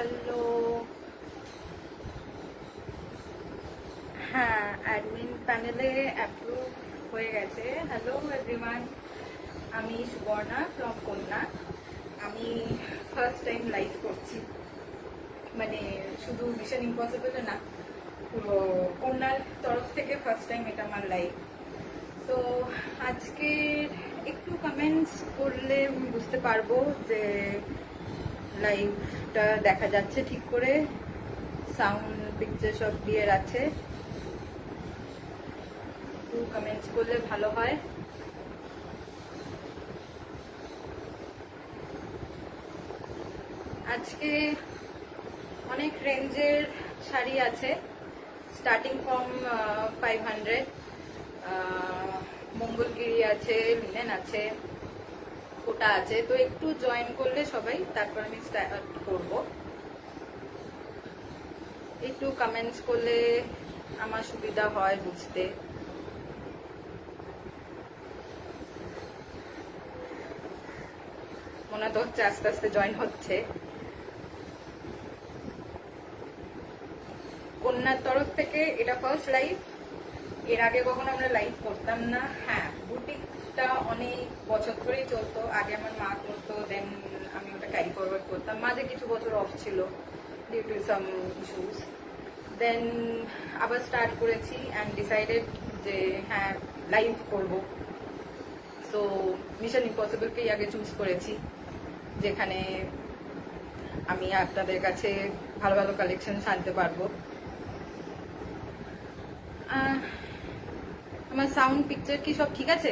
Hello. হ্যাঁ, admin প্যানেলে approve হয়ে গেছে। হ্যালো এভরিওয়ান, আমি সুবর্ণা ফ্রম কন্যা। আমি ফার্স্ট টাইম লাইভ করছি, মানে শুধু মিশন ইম্পসিবল না, পুরো কন্যার তরফ থেকে ফার্স্ট টাইম এটা আমার লাইভ। তো আজকে একটু কমেন্টস করলে বুঝতে পারবো যে লাইভটা দেখা যাচ্ছে ঠিক করে, সাউন্ড পিকচার সব ক্লিয়ার আছে। একটু কমেন্টস করলে ভালো হয়। আজকে অনেক রেঞ্জের শাড়ি আছে, স্টার্টিং ফ্রম 500। মঙ্গলগিরি আছে, লিনেন আছে, ওটা আছে। তো একটু জয়েন করলে সবাই, তারপর আমি স্টার্ট করব। একটু কমেন্টস করলে আমার সুবিধা হয় বুঝতে। মনে তো হচ্ছে আস্তে আস্তে জয়েন হচ্ছে। কন্যার তরফ থেকে এটা ফার্স্ট লাইভ। এর আগে কখনো আমরা লাইভ করতাম না। হ্যাঁ, বুটিকটা অনেক বছর ধরেই চলতো। আগে আমার মা করতো, দেন আমি ওটা ক্যারি ফরওয়ার্ড করতাম। মাঝে কিছু বছর অফ ছিল ডিউ টু সাম ইস্যুস, দেন আবার স্টার্ট করেছি অ্যান্ড ডিসাইডেড যে হ্যাঁ লাইভ করব। সো মিশন ইম্পসিবলকেই আগে চুজ করেছি, যেখানে আমি আপনাদের কাছে ভালো ভালো কালেকশন আনতে পারবো। আমার সাউন্ড পিকচার কি সব ঠিক আছে?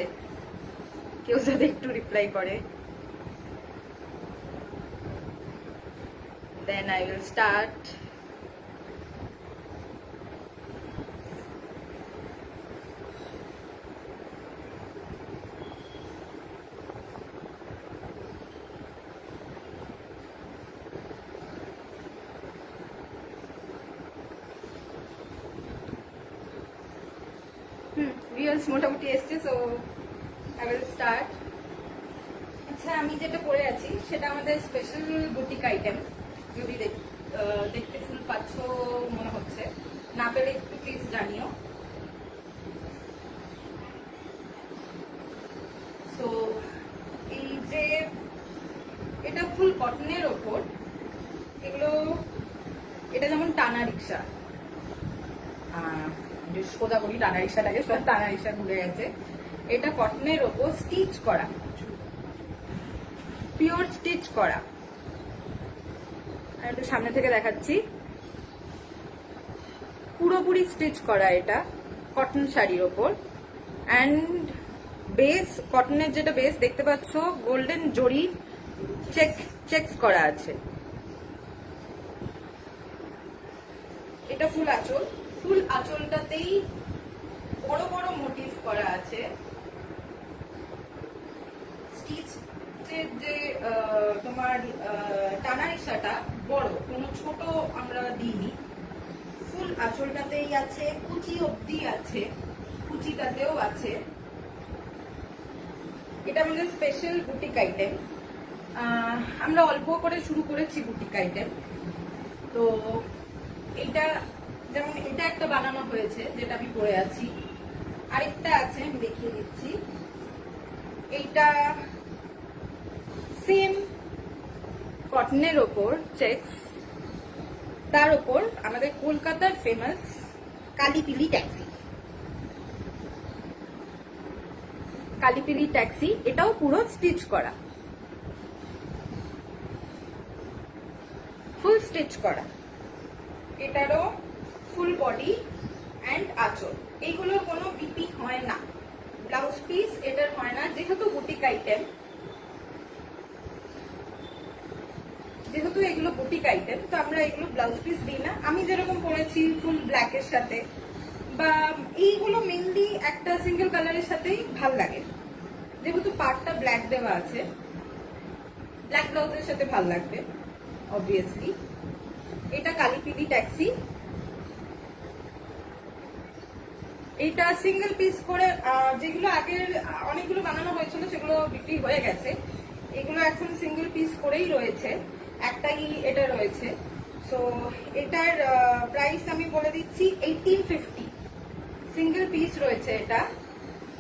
কেউ যদি একটু রিপ্লাই করে, then I will start. Viewers মোটামুটি এসছে, সো আই উইল স্টার্ট। আচ্ছা, আমি যেটা পরে আছি সেটা আমাদের স্পেশাল বুটিক আইটেম। যদি দেখতে ফুল পাচ্ছ মনে হচ্ছে, না পেলে একটু প্লিজ জানিও। সো এই যে এটা ফুল কটনের ওপর, এগুলো এটা যেমন টানা রিক্সা, সোজা করি টানা রিক্সাটাকে, টানা রিক্সা ঘুরে গেছে। এটা কটনের ওপর স্টিচ করা, পিওর স্টিচ করা। আর একটু সামনে থেকে দেখাচ্ছি, পুরোপুরি স্টিচ করা এটা কটন শাড়ির ওপর। অ্যান্ড বেস, কটনের যেটা বেস দেখতে পাচ্ছ, গোল্ডেন জরি চেকস করা আছে। এটা ফুল আঁচল, ফুল আঁচলটাতেই বড় বড় মোটিভ করা আছে। স্টিচ যে তোমার টানা রিক্সাটা বড়, কোনো ছোট আমরা দিইনি। ফুল আঁচলটাতেই আছে, কুচি অবধি আছে, কুচিটাতেও আছে। এটা আমাদের স্পেশাল বুটিক আইটেম। আমরা অল্প করে শুরু করেছি বুটিক আইটেম। তো এইটা যেমন এটা একটা বানানো হয়েছে, যেটা আমি পরে আছি। আরেকটা আছে, আমি দেখিয়ে দিচ্ছি। এইটা সেম কটনের ওপর চেকস, তার ওপর আমাদের কলকাতার ফেমাস কালিপিলি ট্যাক্সি। কালিপিলি ট্যাক্সি এটাও পুরো স্টিচ করা, ফুল স্টিচ করা। এটারও ফুল বডি অ্যান্ড আঁচল, এইগুলোর কোনো বিপি হয় না। ব্লাউজ পিস এটার হয় না, যেহেতু বুটিক আইটেম, যেহেতু এগুলো বুটিক আইটেম, তো আমরা এগুলো ব্লাউজ পিস দিই না। আমি যেরকম পরেছি ফুল ব্ল্যাকের সাথে, বা এইগুলো মেনলি একটা সিঙ্গেল কালারের সাথেই ভাল লাগে। যেহেতু পার্টটা ব্ল্যাক দেওয়া আছে, ব্ল্যাক ব্লাউজের সাথে ভাল লাগবে অবভিয়াসলি। এটা কালিপিলি ট্যাক্সি। এইটা সিঙ্গেল পিস করে, যেগুলো আগের অনেকগুলো বানানো হয়েছিল সেগুলো বিক্রি হয়ে গেছে। এগুলো এখন সিঙ্গেল পিস করেই রয়েছে, একটাই এটা রয়েছে। সো এটার প্রাইস আমি বলে দিচ্ছি 1850। সিঙ্গেল পিস রয়েছে এটা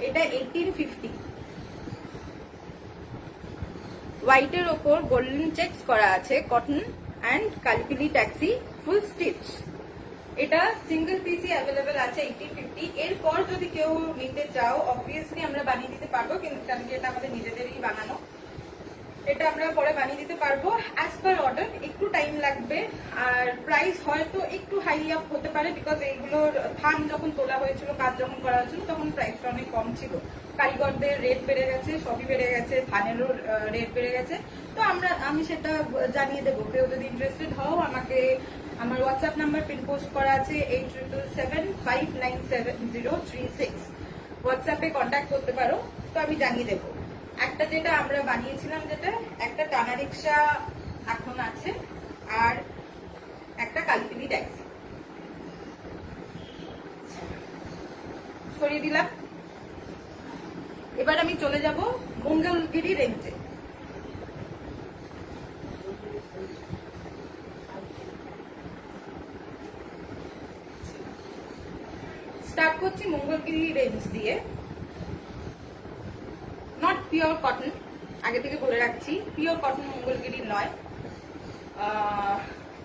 1850। হোয়াইটের ওপর গোল্ডেন চেকস করা আছে, cotton and kaalipeeli taxi full stitch. এটা সিঙ্গেল পিসই অ্যাভেলেবেল আছে 1850। এরপর যদি কেউ নিতে চাও অবভিয়াসলি আমরা বানিয়ে দিতে পারবো, কিন্তু কারণ কি এটা আমাদের নিজেদেরই বানানো, এটা আমরা পরে বানিয়ে দিতে পারবো অ্যাজ পার অর্ডার। একটু টাইম লাগবে আর প্রাইস হয়তো একটু হাই আপ হতে পারে, বিকজ এইগুলোর থান যখন তোলা হয়েছিল, কাজ যখন করা হয়েছিল তখন প্রাইসটা অনেক কম ছিল। কারিগরদের রেট বেড়ে গেছে, সবই বেড়ে গেছে, থানেরও রেট বেড়ে গেছে। তো আমি সেটা জানিয়ে দেবো। কেউ যদি ইন্টারেস্টেড হও আমাকে আমার হোয়াটসঅ্যাপ নাম্বার পিন পোস্ট করা আছে 8777597036। হোয়াটসঅ্যাপে কন্ট্যাক্ট করতে পারো, তো আমি জানিয়ে দেবো। একটা যেটা আমরা বানিয়েছিলাম, যেটা একটা টানা রিক্সা এখন আছে, আর একটা কালপিলি ট্যাক্সি সরিয়ে দিলাম। এবার আমি চলে যাব মঙ্গলগিরি রেঞ্জে। স্টার্ট করছি মঙ্গলগিরি রেঞ্জ দিয়ে। নট পিওর কটন, আগে থেকে বলে রাখছি, পিওর কটন মঙ্গলগিরি নয়,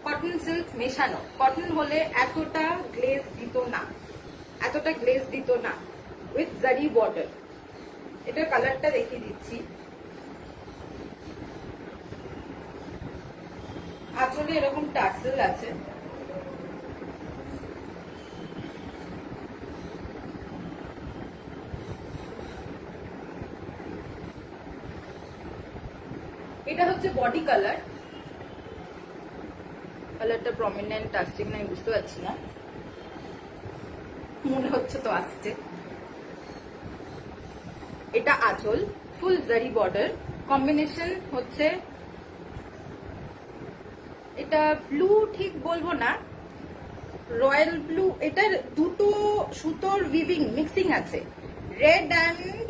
কটন সিল্ক মেশানো। কটন হলে এতটা গ্লেজ দিত না, উইথ জারি বর্ডার। এটার কালারটা দেখিয়ে দিচ্ছি। আঁচলে এরকম টার্সেল আছে, এটা হচ্ছে বডি কালার। কালারটা প্রমিনেন্ট আসছে কিনা আমি বুঝতে পারছি না, মনে হচ্ছে তো আসছে। এটা আঁচল, ফুল জারি বর্ডার। কম্বিনেশন হচ্ছে এটা ব্লু ঠিক বলবো না, রয়্যাল ব্লু। এটার দুটো সুতোর উইভিং মিক্সিং আছে, রেড অ্যান্ড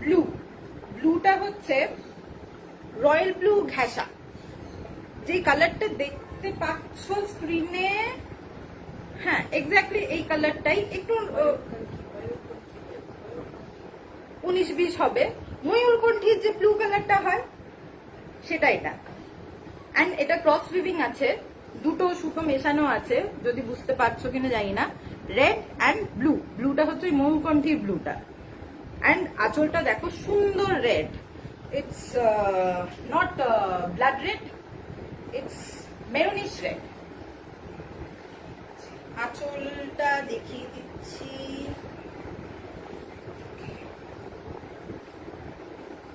ব্লু। ব্লুটা হচ্ছে রয়্যাল ব্লু ঘেঁষা। যে কালারটা দেখতে পাচ্ছ স্ক্রিনে, হ্যাঁ এক্স্যাক্টলি এই কালারটাই, একটু 19-20 হবে। ময়ূরকণ্ঠীর যে ব্লু কালারটা হয় সেটা এটা। অ্যান্ড এটা ক্রস উইভিং আছে, দুটো সুতো মেশানো আছে, যদি বুঝতে পারছো কিনা জানি না। রেড অ্যান্ড ব্লু, ব্লুটা হচ্ছে ময়ূরকণ্ঠীর ব্লুটা। অ্যান্ড আঁচলটা দেখো সুন্দর red. It's not blood red, it's maronish red. আঁচলটা দেখিয়ে দিচ্ছি।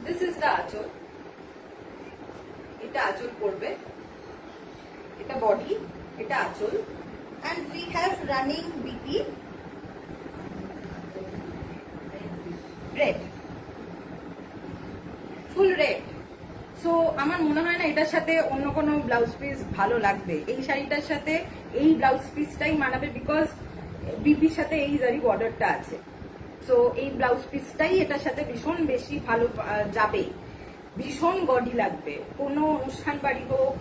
This is the আঁচল। এটা আঁচল পড়বে, এটা বডি, এটা আঁচল। And we have running BP red, full red. So আমার মনে হয় না এটার সাথে অন্য কোনো ব্লাউজ পিস ভালো লাগবে। এই শাড়িটার সাথে এই ব্লাউজ পিসটাই মানাবে, বিকজ বিপির সাথে এই জারি বর্ডারটা আছে। সো এই ব্লাউজ পিসটাই এটার সাথে ভীষণ বেশি ভালো যাবে, ভীষণ গডি লাগবে। কোনো অনুষ্ঠান বাড়ি হোক,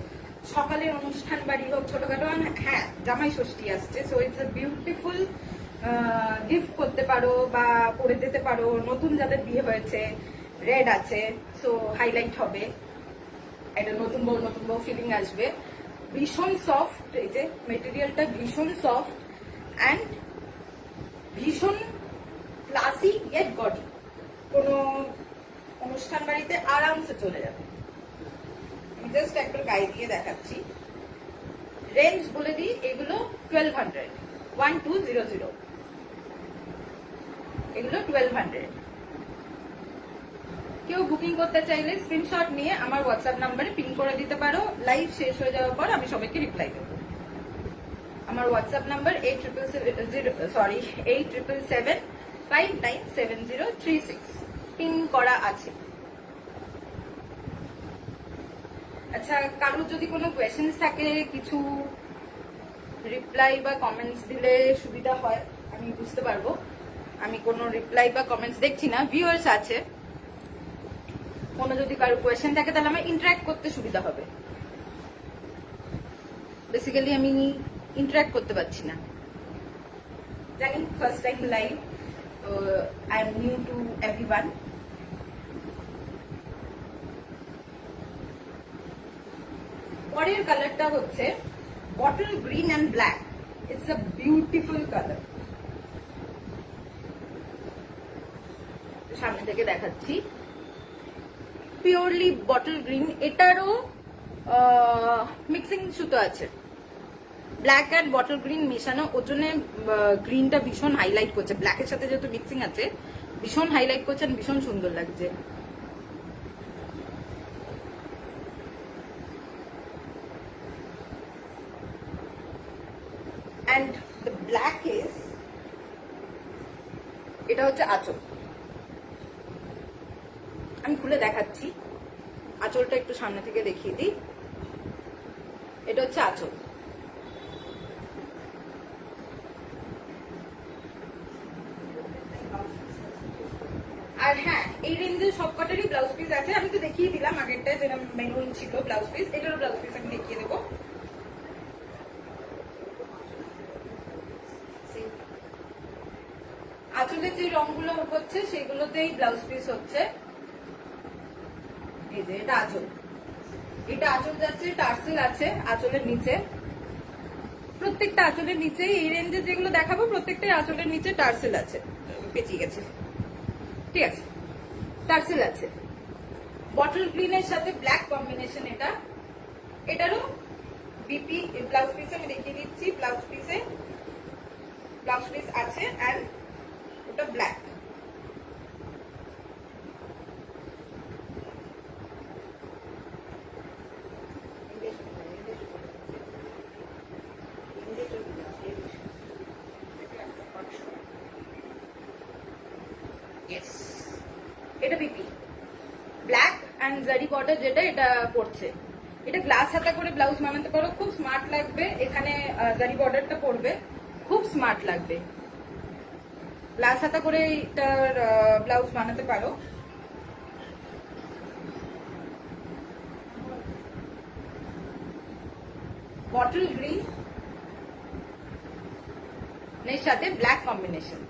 সকালের অনুষ্ঠান বাড়ি হোক, ছোটখাটো, হ্যাঁ জামাই ষষ্ঠী আসছে, so it's a beautiful gift করতে পারো বা পরে যেতে পারো। নতুন যাদের বিয়ে হয়েছে, রেড আছে, সো হাইলাইট হবে, একটা নতুন বউ ফিলিং আসবে। ভীষণ সফট, এই যে মেটেরিয়ালটা ভীষণ সফট অ্যান্ড ভীষণ ক্লাসি ইয়েট গডি। কোনো অনুষ্ঠান বাড়িতে আরামসে চলে যাবে। আমি জাস্ট একবার গায়ে দিয়ে দেখাচ্ছি। রেঞ্জ বলে দিই, এগুলো 1200, 1200, এগুলো 1200। কেউ বুকিং করতে চাইলে স্ক্রিনশট নিয়ে আমার হোয়াটসঅ্যাপ নাম্বারে পিন করে দিতে পারো। লাইভ শেষ হয়ে যাওয়ার পর আমি সবাইকে রিপ্লাই দেবো। আমার হোয়াটসঅ্যাপ নাম্বার 8777597036 পিন করা আছে। আচ্ছা, কারোর যদি কোনো কোয়েশ্চেন্স থাকে, কিছু রিপ্লাই বা কমেন্টস দিলে সুবিধা হয়, আমি বুঝতে পারবো। আমি কোনো রিপ্লাই বা কমেন্টস দেখছি না, ভিউয়ার্স আছে। কোনো যদি কারো কোয়েশ্চেন থাকে তাহলে আমার ইন্টারঅ্যাক্ট করতে সুবিধা হবে। বেসিক্যালি আমি ইন্টারাক্ট করতে পারছি না। জানি ফার্স্ট টাইম লাইভ, তো I am new to everyone. পরের কালারটা হচ্ছে bottle green and black. It's a beautiful colour. সামনে থেকে দেখাচ্ছি, পিওরলি বটল গ্রিন। এটারও মিক্সিং সুতো আছে, ব্ল্যাক অ্যান্ড বটল গ্রিন মেশানো, ওর জন্য গ্রিনটা ভীষণ হাইলাইট করছে। ব্ল্যাকের সাথে যেহেতু মিক্সিং আছে, ভীষণ হাইলাইট করছে, ভীষণ সুন্দর লাগছে। অ্যান্ড দ্য ব্ল্যাক ইজ, এটা হচ্ছে আঁচল। আমি খুলে দেখাচ্ছি, আঁচলটা একটু সামনে থেকে দেখিয়ে দিই। এটা হচ্ছে আঁচল। আর হ্যাঁ, এই রেঞ্জের সব কটারই ব্লাউজ পিস আছে। আমি তো দেখিয়ে দিলাম আগেরটা, যেটা মেরুন ছিল ব্লাউজ পিস, এটারও ব্লাউজ পিস আমি দেখিয়ে দেবো। আঁচলের যে রংগুলো হচ্ছে সেগুলোতেই ব্লাউজ পিস হচ্ছে। এই যে এটা আঁচল, এটা আঁচল যাচ্ছে, টার্সেল আছে আঁচলের নিচে। প্রত্যেকটা আঁচলের নিচে, এই রেঞ্জে যেগুলো দেখাবো প্রত্যেকটাই আঁচলের নিচে টার্সেল আছে। পেঁচিয়ে গেছে, ঠিক আছে, টার্সেল আছে। বটল গ্রিনের সাথে ব্ল্যাক কম্বিনেশন এটা। এটারও বিপি ব্লাউজ পিস আমি দেখিয়ে দিচ্ছি। ব্লাউজ পিস আছে, অ্যান্ড ওটা ব্ল্যাক। এটা বিপি ব্ল্যাক অ্যান্ড জারি বর্ডার, যেটা এটা পড়ছে। এটা গ্লাস হাতা করে ব্লাউজ বানাতে পারো, খুব স্মার্ট লাগবে। এখানে জারি বর্ডারটা পড়বে, খুব স্মার্ট লাগবে। গ্লাস হাতা করে এটার ব্লাউজ বানাতে পারো। বটল গ্রিন এর সাথে ব্ল্যাক কম্বিনেশন।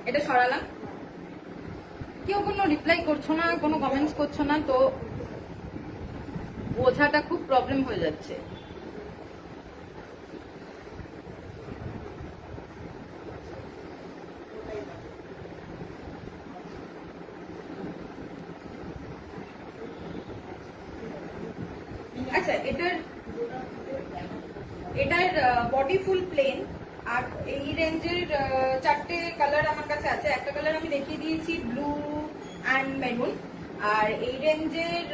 এটা সরালাম। কেউ কোনো রিপ্লাই করছো না, কোনো কমেন্টস করছো না, তো বোঝাটা খুব প্রবলেম হয়ে যাচ্ছে। আচ্ছা, এটার বডি ফুল প্লেন। আর এই রেঞ্জের চারটে কালার আমার কাছে আছে। একটা কালার আমি দেখিয়ে দিয়েছি, ব্লু অ্যান্ড মেরুন। আর এই রেঞ্জের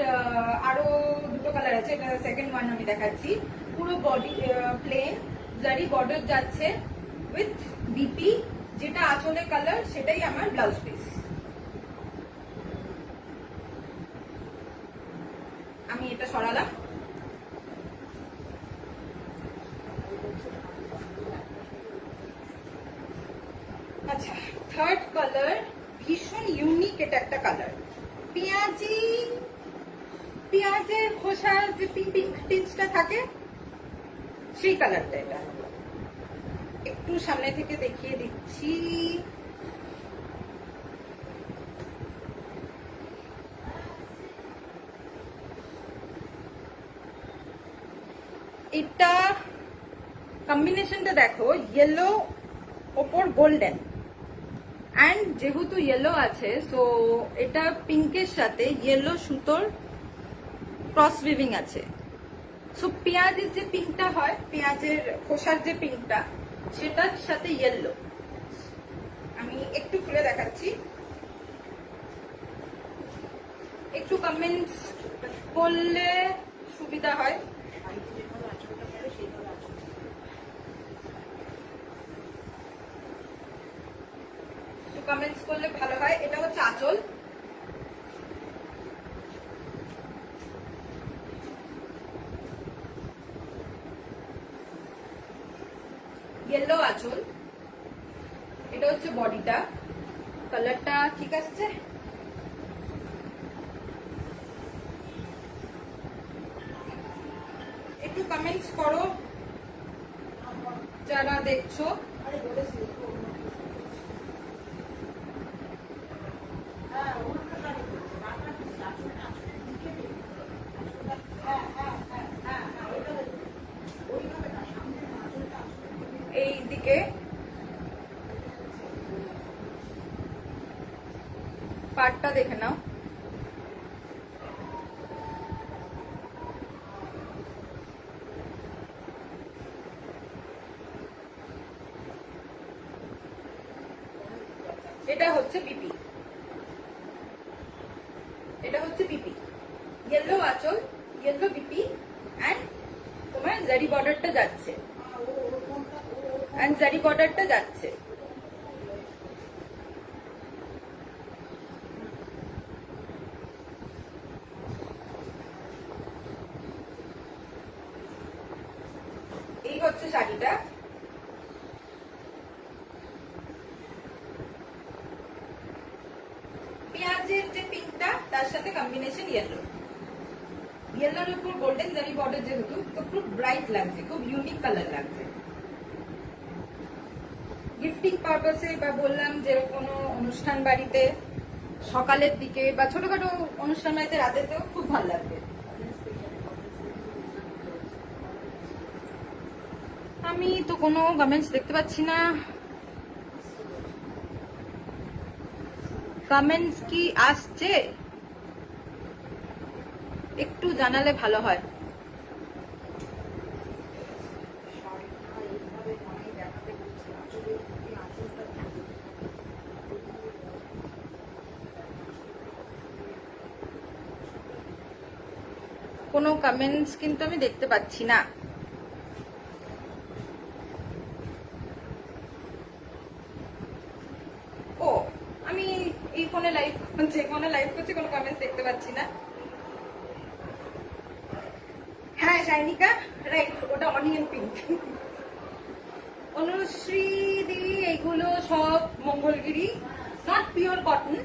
আরো দুটো কালার আছে, এটা সেকেন্ড ওয়ান আমি দেখাচ্ছি। পুরো বডি প্লেন, জারি বর্ডার যাচ্ছে উইথ বিপি। যেটা আঁচলের কালার সেটাই আমার ব্লাউজ পিস। আমি এটা সরালাম। আচ্ছা, থার্ড কালার ভীষণ ইউনিক। এটা একটা কালার, পেঁয়াজের খোসার যে পিঙ্ক টিচটা থাকে সেই কালারটা। এটা একটু সামনে থেকে দেখিয়ে দিচ্ছি। এটা কম্বিনেশনটা দেখো, ইয়েলো ওপর গোল্ডেন, অ্যান্ড যেহেতু ইয়েলো আছে সো এটা পিঙ্কের সাথে ইয়েলো সুতোর ক্রস উইভিং আছে। সো পেঁয়াজের যে পিঙ্কটা হয়, পেঁয়াজের খোসার যে পিঙ্কটা, সেটার সাথে ইয়েলো। আমি একটু খুলে দেখাচ্ছি, একটু কমেন্টস করলে সুবিধা হয়। কমেন্টস করলে ভালো হয়। এটা হচ্ছে আঁচল। ইয়েলো আঁচল। এটা হচ্ছে বডিটা। কালারটা ঠিক আসছে? কমেন্টস করো যারা দেখছো। এই দিকে পাটটা দেখে নাও। এটা হচ্ছে পিপি, এটা হচ্ছে পিপি, ইয়েলো আঁচল, ইয়েলো পিপি, এন্ড তোমার জারি বর্ডারটা যাচ্ছে, এন্ড জারি বর্ডারটা যাচ্ছে। এই হচ্ছে শাড়িটা। পেঁয়াজের যে পিঙ্কটা তার সাথে কম্বিনেশন ইয়েলো, ইয়েলোর উপর গোল্ডেন জারি বর্ডার, যেহেতু তো খুব ব্রাইট লাগছে, খুব ইউনিক কালার লাগছে। গিফটিং পারপাসে বা বললাম যে কোনো অনুষ্ঠান বাড়িতে সকালের দিকে বা ছোটখাটো অনুষ্ঠান বাড়িতে রাতেতেও খুব ভালো লাগবে। আমি তো কোনো কমেন্টস দেখতে পাচ্ছি না। কমেন্টস কি আসছে একটু জানালে ভালো হয়। কোনো কমেন্টস কিন্তু আমি দেখতে পাচ্ছি না। ও, আমি এই ফোনে লাইভ, যে ফোনে লাইভ করছি কোনো কমেন্টস দেখতে পাচ্ছি না। হ্যাঁ শাইনিকা, রাইট, ওটা অনিয়ন পিঙ্ক। অনুশ্রী দি, এগুলো সব মঙ্গলগিরি, নট পিওর কটন,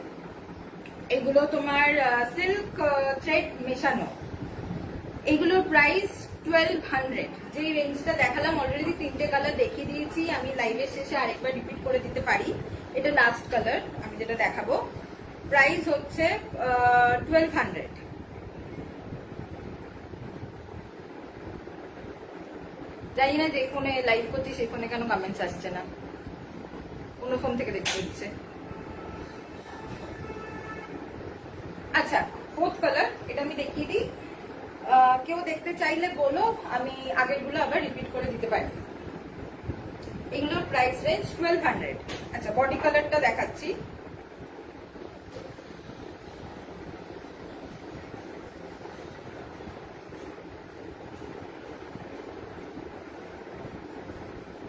এগুলো তোমার সিল্ক থ্রেড মেশানো। এগুলোর প্রাইস 1200। যে রেঞ্জটা দেখালাম অলরেডি 3টে কালার দেখিয়ে দিয়েছি, আমি লাইভের শেষে আরেকবার রিপিট করে দিতে পারি। এটা লাস্ট কালার আমি যেটা দেখাবো। প্রাইস হচ্ছে 1200। জানি না যে ফোনে লাইভ করছি সেই ফোনে কেন কমেন্টস আসছে না, অন্য ফোন থেকে দেখতে হচ্ছে। আচ্ছা, ফোর্থ কালার, এটা আমি দেখিয়ে দিই। কেউ দেখতে চাইলে বলো, আমি আগেরগুলো আবার রিপিট করে দিতে পারি। এগুলোর প্রাইস রেঞ্জ 1200। আচ্ছা, বডি কালারটা দেখাচ্ছি।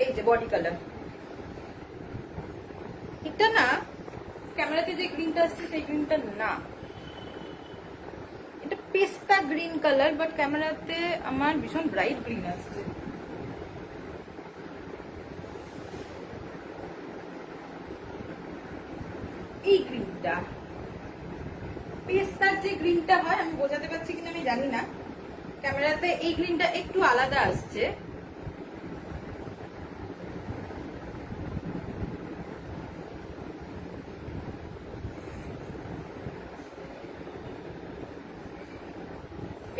এই যে বডি কালার, এটা না ক্যামেরাতে যে গ্রিনটা আসছে সেই গ্রিনটা না, এটা পেস্তা গ্রিন কালার, বাট ক্যামেরাতে আমার ভীষণ ব্রাইট গ্রিন আসছে। এই গ্রিনটা, পেস্তার যে গ্রিনটা হয়, আমি বোঝাতে পারছি কিনা আমি জানি না, ক্যামেরাতে এই গ্রিনটা একটু আলাদা আসছে।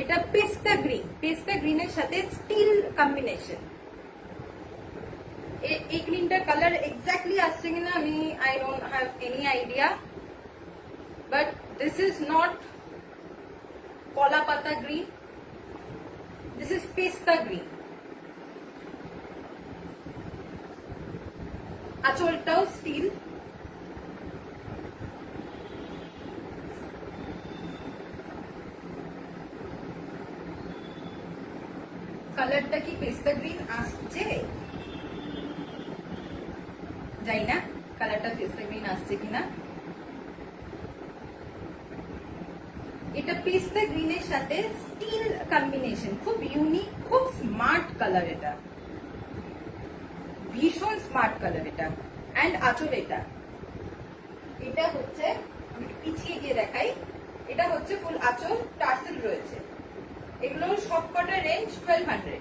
এটা পেস্তা গ্রিন, পেস্তা গ্রিনের সাথে স্টিল কম্বিনেশন। এই গ্রিনটার কালার এক্স্যাক্টলি আসছে কিনা আমি I don't have any idea, but this is not কলা পাতা গ্রিন, দিস ইজ পেস্তা গ্রিন। আঁচলটাও স্টিল। কালারটা কি পেস্তা গ্রিন আসছে জানি না, কালারটা পেস্তা গ্রিন আসছে কিনা। এটা পেস্তা গ্রিনের সাথে স্টিল কম্বিনেশন, খুব ইউনিক, খুব স্মার্ট কালার, এটা ভীষণ স্মার্ট কালার এটা। এন্ড আঁচল, এটা হচ্ছে, আমি পিছিয়ে গিয়ে দেখাই, এটা হচ্ছে ফুল আঁচল, টার্সেল রয়েছে। এগুলোর সবকটা রেঞ্জ 1200।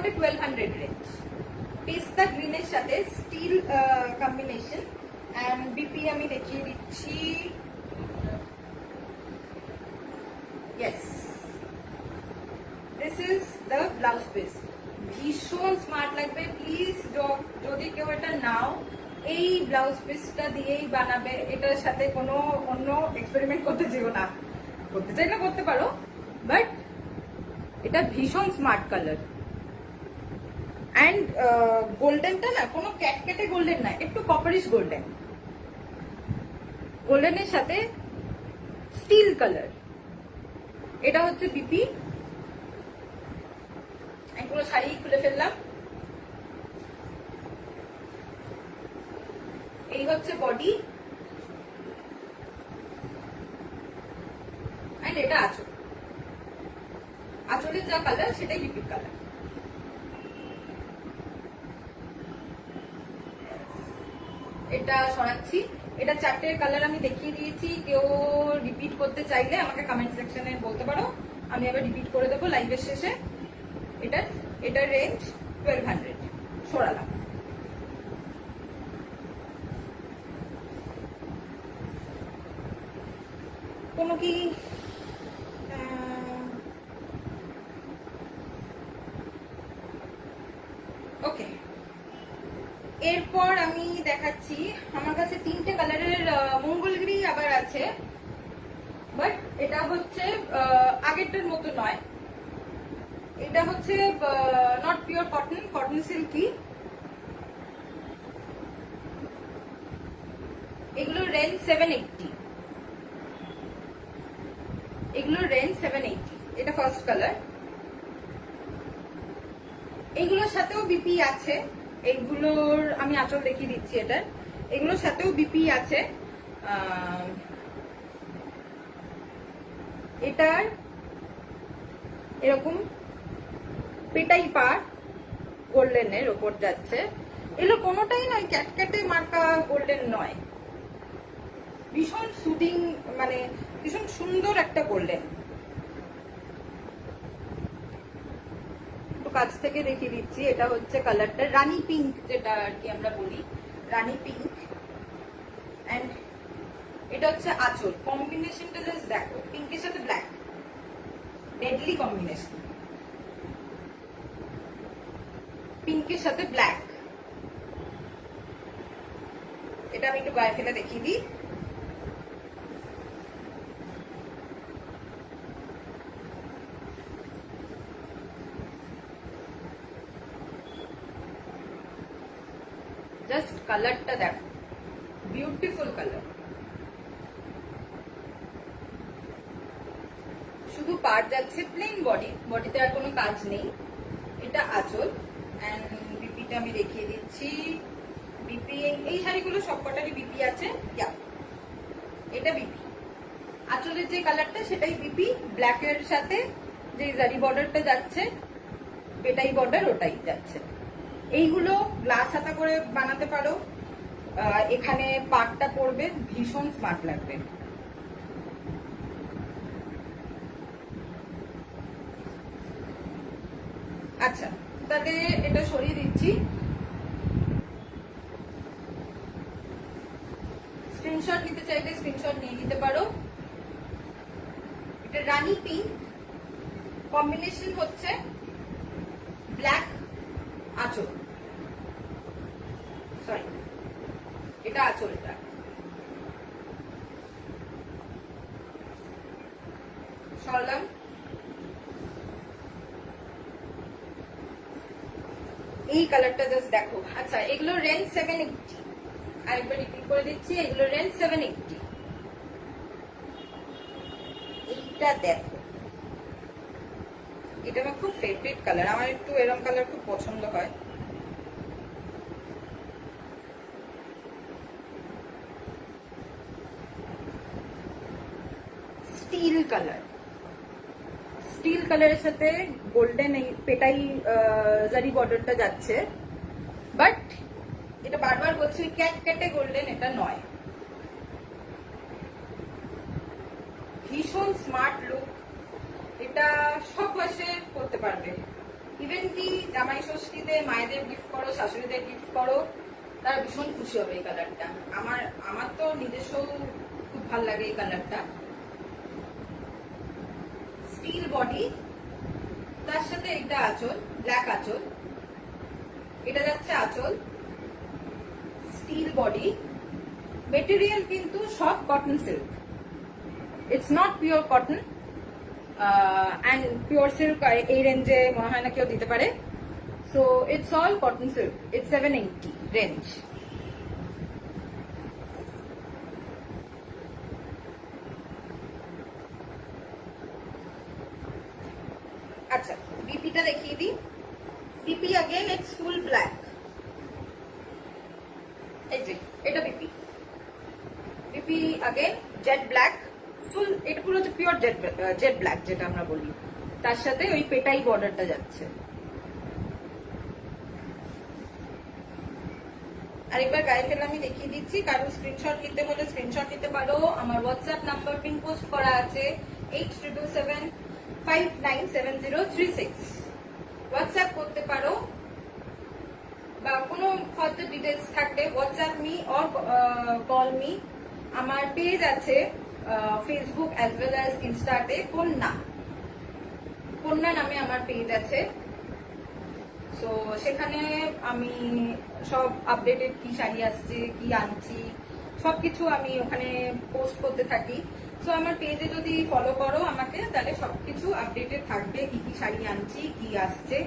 বটে 1200 রেঞ্জ। পেস্তা গ্রিনের সাথে স্টিল কম্বিনেশন। অ্যান্ড বিপি আমি দেখিয়ে দিচ্ছি। Yes, this is the blouse piece. ভীষণ স্মার্ট লাগবে। প্লিজ যদি কেউ এটা নাও, এই ব্লাউজ পিসটা দিয়েই বানাবে। এটার সাথে কোনো অন্য এক্সপেরিমেন্ট করতে যেও না। করতে চাইলে করতে পারো, বাট এটা ভীষণ স্মার্ট কালার। অ্যান্ড গোল্ডেনটা না কোনো ক্যাটকেটে গোল্ডেন না, একটু কপারিশ গোল্ডেন। গোল্ডেনের সাথে স্টিল কালার। এটা হচ্ছে বিপি। পুরো শাড়ি খুলে ফেললাম। এই হচ্ছে বডি, এন্ড এটা আঁচল। আঁচলের যা কালার সেটাই বিপির কালার। এটা সরাচ্ছি। এটা 4টের কালার আমি দেখিয়ে দিয়েছি। কেউ রিপিট করতে চাইলে আমাকে কমেন্ট সেকশনে বলতে পারো, আমি আবার রিপিট করে দেবো লাইভের শেষে। এটার রেঞ্জ 1200। সরালাম। কোনো কি ওকে, এরপর আমি দেখাচ্ছি। আমার কাছে 3টে কালারের মঙ্গলগিরি আবার আছে, বাট এটা হচ্ছে আগেরটার মতো নয়। এটা হচ্ছে not pure cotton, cotton silky. এগুলোর রেঞ্জ 780। এগুলোর রেঞ্জ 780। এটা ফার্স্ট কালার। এগুলোর সাথেও বিপি আছে। এগুলোর আমি আঁচল দেখিয়ে দিচ্ছি। এগুলোর সাথেও বিপি আছে। এটার এরকম পেটাই পার গোল্ডেনের ওপর যাচ্ছে। এগুলো কোনোটাই নয় ক্যাটক্যাটে মার্কা গোল্ডেন নয়। ভীষণ সুদিং, মানে ভীষণ সুন্দর একটা গোল্ডেন। কাছ থেকে দেখিয়ে দিচ্ছি। এটা হচ্ছে কালারটা রানী পিঙ্ক, যেটা আর কি আমরা বলি রানী পিঙ্ক। এন্ড এটা হচ্ছে আঁচল। কম্বিনেশনটা জাস্ট দেখো, পিঙ্কের সাথে ব্ল্যাক, ডেডলি কম্বিনেশন। পিঙ্কের সাথে ব্ল্যাক। এটা আমি একটু গায়ে ফেলে দেখিয়ে দিই। জাস্ট কালারটা দেখো, বিউটিফুল কালার। শুধু পার যাচ্ছে, প্লেন বডি, বডিতে আর কোনো কাজ নেই। এটা আঁচল। এন্ড বিপিটা আমি দেখিয়ে দিচ্ছি। বিপি এই শাড়িগুলো সবকটারই বিপি আছে। এটা বিপি। আঁচলের যে কালারটা সেটাই বিপি। ব্ল্যাকের সাথে যে জারি বর্ডারটা যাচ্ছে, পেটাই বর্ডার, ওটাই যাচ্ছে। এইগুলো গ্লাস হাতা করে বানাতে পারো। এখানে পাটটা পড়বে, ভীষণ স্মার্ট লাগবে। আচ্ছা, তাহলে এটা সরিয়ে দিচ্ছি। স্ক্রিনশট নিতে চাইলে স্ক্রিনশট নিয়ে নিতে পারো। এটা রানী পিঙ্ক, কম্বিনেশন হচ্ছে ব্ল্যাক আঁচল। সরি, এটা আঁচলটা। সরলাম। এই কালারটা জাস্ট দেখো। আচ্ছা, এগুলো রেঞ্জ 780। আরেকবার রিপিট করে দিচ্ছি, এগুলো রেঞ্জ 780। এইটা দেখো, এটা আমার খুব ফেভারিট কালার। আমার একটু এরকম কালার খুব পছন্দ হয়। Steel colour. স্টিল কালারের সাথে গোল্ডেন পেটাই জারি বর্ডারটা যাচ্ছে, বাট এটা বারবার বলছি ক্যাটক্যাটে গোল্ডেন এটা নয়। ভীষণ স্মার্ট লুক। এটা সব বয়সে করতে পারবে। ইভেন কি জামাই ষষ্ঠীতে মায়েদের গিফট করো, শাশুড়িদের গিফট করো, তারা ভীষণ খুশি হবে এই কালারটা। আমার তো নিজস্ব খুব ভালো লাগে এই কালারটা। স্টিল বডি, তার সাথে এটা আঁচল, ব্ল্যাক আঁচল, এটা যাচ্ছে আঁচল। স্টিল বডি, মেটেরিয়াল কিন্তু সব cotton silk, it's not pure cotton. And pure silk এই রেঞ্জে মনে হয় না কেউ দিতে পারে। So it's all cotton silk, it's 780 range. আচ্ছা, বিপিটা দেখিয়ে দিই। BP again it's full black. এই যে এটা BP, BP again jet black ফুল। এটা পুরো হচ্ছে পিওর জেড ব্ল্যাক যেটা আমরা বলি। তার সাথে ওই পেটাই বর্ডারটা যাচ্ছে। আরেকবার গায়ে ফেলে আমি দেখিয়ে দিচ্ছি। কারো স্ক্রিনশট নিতে হলে স্ক্রিনশট নিতে পারো। আমার হোয়াটসঅ্যাপ নাম্বার পিন পোস্ট করা আছে 8777597036। হোয়াটসঅ্যাপ করতে পারো, বা কোনো ফার্দার ডিটেলস থাকলে WhatsApp me or call me. আমার পেজ আছে ফেসবুক অ্যাজ ওয়েল অ্যাজ ইনস্টাতে, কন্যা নামে আমার পেজ আছে। সো সেখানে আমি সব আপডেটেড কি শাড়ি আসছে, কি আনছি, সবকিছু আমি ওখানে পোস্ট করতে থাকি। সো আমার পেজে যদি ফলো করো আমাকে, তাহলে সবকিছু আপডেটেড থাকবে, কি কি শাড়ি আনছি, কি আসছে।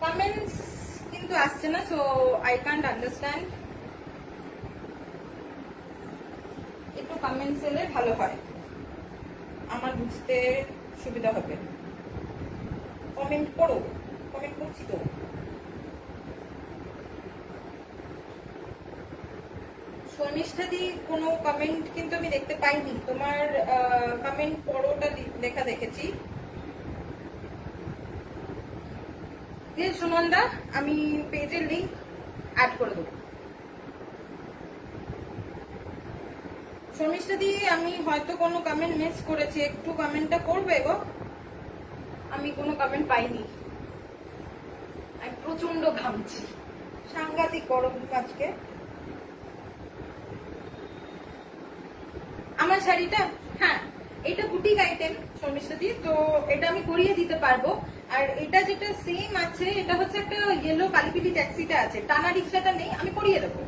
কমেন্টস কিন্তু আসছে না, সো আই কান্ট আন্ডারস্ট্যান্ড। একটু কমেন্টস এলে ভালো হয়, আমার বুঝতে সুবিধা হবে। কমেন্ট করো, কমেন্ট করছি তো। শর্মিষ্ঠাদি কোনো কমেন্ট কিন্তু আমি দেখতে পাইনি। তোমার কমেন্ট পড়োটা লেখা দেখেছি। সুনন্দা, আমি পেজের লিংক অ্যাড করে দেবো। শর্মিষ্ঠাদি, আমি হয়তো কোনো কমেন্ট মিস করেছি, একটু কমেন্টটা করবে গো। আমি কোনো কমেন্ট পাইনি, আমি প্রচন্ড ঘামছি, সাংঘাতিক গরম আজকে। আমার শাড়িটা, হ্যাঁ এটা বুটিক আইটেম শর্মিষ্ঠাদি, তো এটা আমি করিয়ে দিতে পারবো। আর এটা যেটা সেম আছে, এটা হচ্ছে একটা ইয়েলো কালিপিলি ট্যাক্সিটা আছে, টানা রিক্সাটা নেই, আমি করিয়ে দেবো,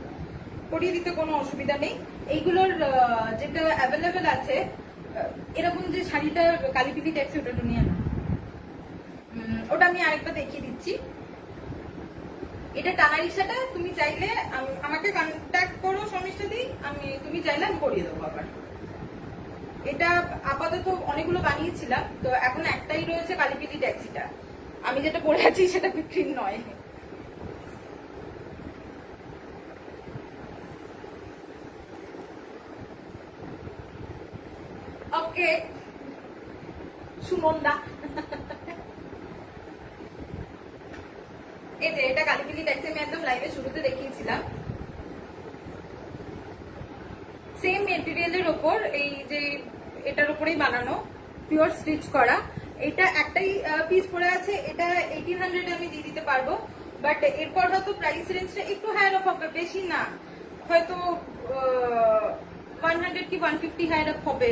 করিয়ে দিতে কোনো অসুবিধা নেই। এইগুলোর যেটা অ্যাভেলেবেল আছে, এরকম যে শাড়িটা কালিপিলি ট্যাক্সি, ওটা দুনিয়া না, ওটা আমি আরেকটা দেখিয়ে দিচ্ছি। এটা টানা রিক্সাটা, তুমি চাইলে আমাকে কন্ট্যাক্ট করো শর্মিষ্ঠাদি, তুমি চাইলে আমি করিয়ে দেবো। আবার এটা আপাতত অনেকগুলো বানিয়েছিলাম, তো এখন একটাই রয়েছে কালিপিলি ট্যাক্সিটা। আমি যেটা পরে আছি সেটা বিক্রি নয়। ওকে সুনন্দা, এই যে এটা কালিপিলি ট্যাক্সি আমি একদম লাইভে শুরুতে দেখিয়েছিলাম। সেম মেটেরিয়ালের ওপর, এই যে এটার উপরেই বানানো, পিওর স্টিচ করা। এটা একটাই পিস পরে আছে, এটা 1800 আমি দিয়ে দিতে পারবো। বাট এরপর হয়তো প্রাইস রেঞ্জটা একটু হায়ার আপ হবে, বেশি না, হয়তো 100 কি 150 হায়ার আপ হবে।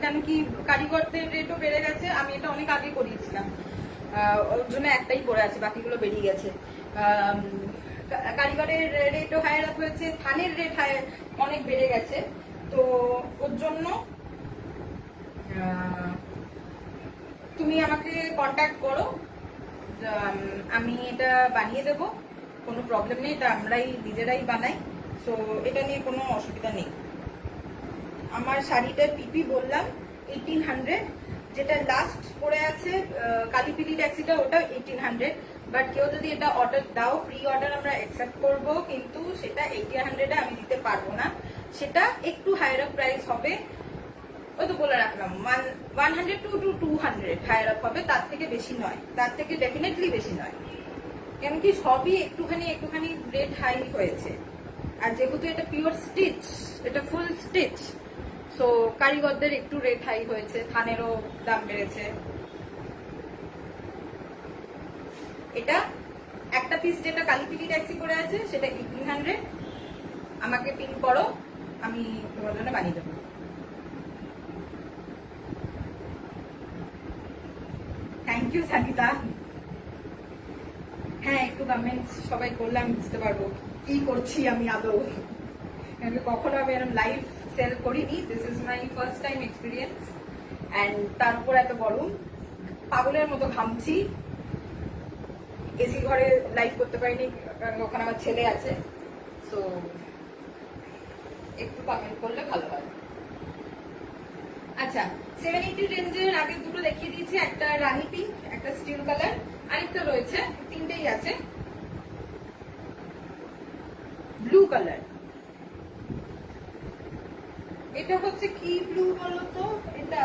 কেন কি কারিগরদের রেটও বেড়ে গেছে, আমি এটা অনেক আগে করিয়েছিলাম, ওর জন্য একটাই পরে আছে, বাকিগুলো বেরিয়ে গেছে। কারিগরের রেটও হায়ার আপ হয়েছে, থানের রেট অনেক বেড়ে গেছে, তো ওর জন্য তুমি আমাকে কন্ট্যাক্ট করো, আমি এটা বানিয়ে দেব, কোনো প্রবলেম নেই। এটা আমরাই নিজেরাই বানাই, সো এটা নিয়ে কোনো অসুবিধা নেই। আমার শাড়িটার পিপি বললাম 1800, যেটা লাস্ট পরে আছে কালিপিলি ট্যাক্সিটা, ওটা 1800। বাট কেউ যদি এটা অর্ডার দাও, প্রি অর্ডার আমরা অ্যাকসেপ্ট করব, কিন্তু সেটা 1800-এ আমি দিতে পারবো না, সেটা একটু হায়ার আপ প্রাইস হবে। ওই তো বলে রাখলাম 100 to 200 হায়ার আপ হবে, তার থেকে বেশি নয়, তার থেকে ডেফিনেটলি বেশি নয়। কেন কি সবই একটুখানি রেট হাই হয়েছে। আর যেহেতু এটা পিওর স্টিচ, এটা ফুল স্টিচ, সো কারিগরদের একটু রেট হাই হয়েছে, থানেরও দাম বেড়েছে। এটা একটা পিস যেটা কালিপিলি ট্যাক্সি করে আছে সেটা 1800। আমাকে পিন করো, আমি তোমার জন্য বানিয়ে দেবো। Thank you Sanita. হ্যাঁ, একটু কমেন্টস সবাই করলে আমি বুঝতে পারবো কি করছি আমি আদৌ। কখনো আমি এরকম লাইভ সেল করিনি, this is my first time experience. And তার উপর এত গরম, পাগলের মতো ঘামছি। এসি ঘরে লাইভ করতে পারিনি কারণ ওখানে আমার ছেলে আছে। সো একটু কমেন্ট করলে ভালো হয়। আচ্ছা, 780 রেঞ্জের আগে দুটো দেখিয়ে দিয়েছি, একটা রানি পিঙ্ক, একটা স্টিল কালার, আরেকটা রয়েছে, তিনটেই আছে ব্লু কালার। এটা হচ্ছে কি ব্লু বলতো, এটা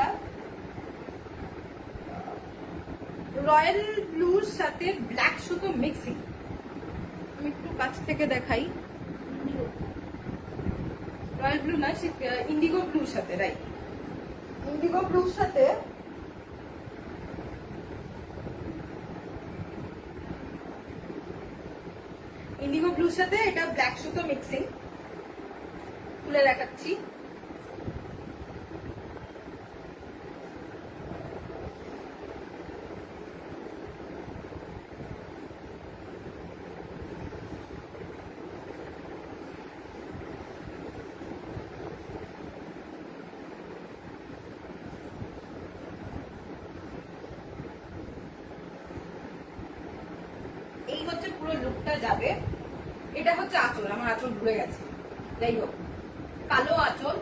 রয়্যাল ব্লুর সাথে ব্ল্যাক সুতো মিক্সিং। আমি একটু কাছ থেকে দেখাই। রয়্যাল ব্লু না, সে ইন্ডিগো ব্লুর সাথে, রাইট, ইন্ডিগো ব্লুর সাথে এটা ব্ল্যাক সুতো মিক্সিং। খুলে দেখাচ্ছি। এই হচ্ছে পুরো লুকটা যাবে। এটা হচ্ছে আঁচল, আমার আঁচল ভুলে গেছে, যাই হোক, কালো আঁচল,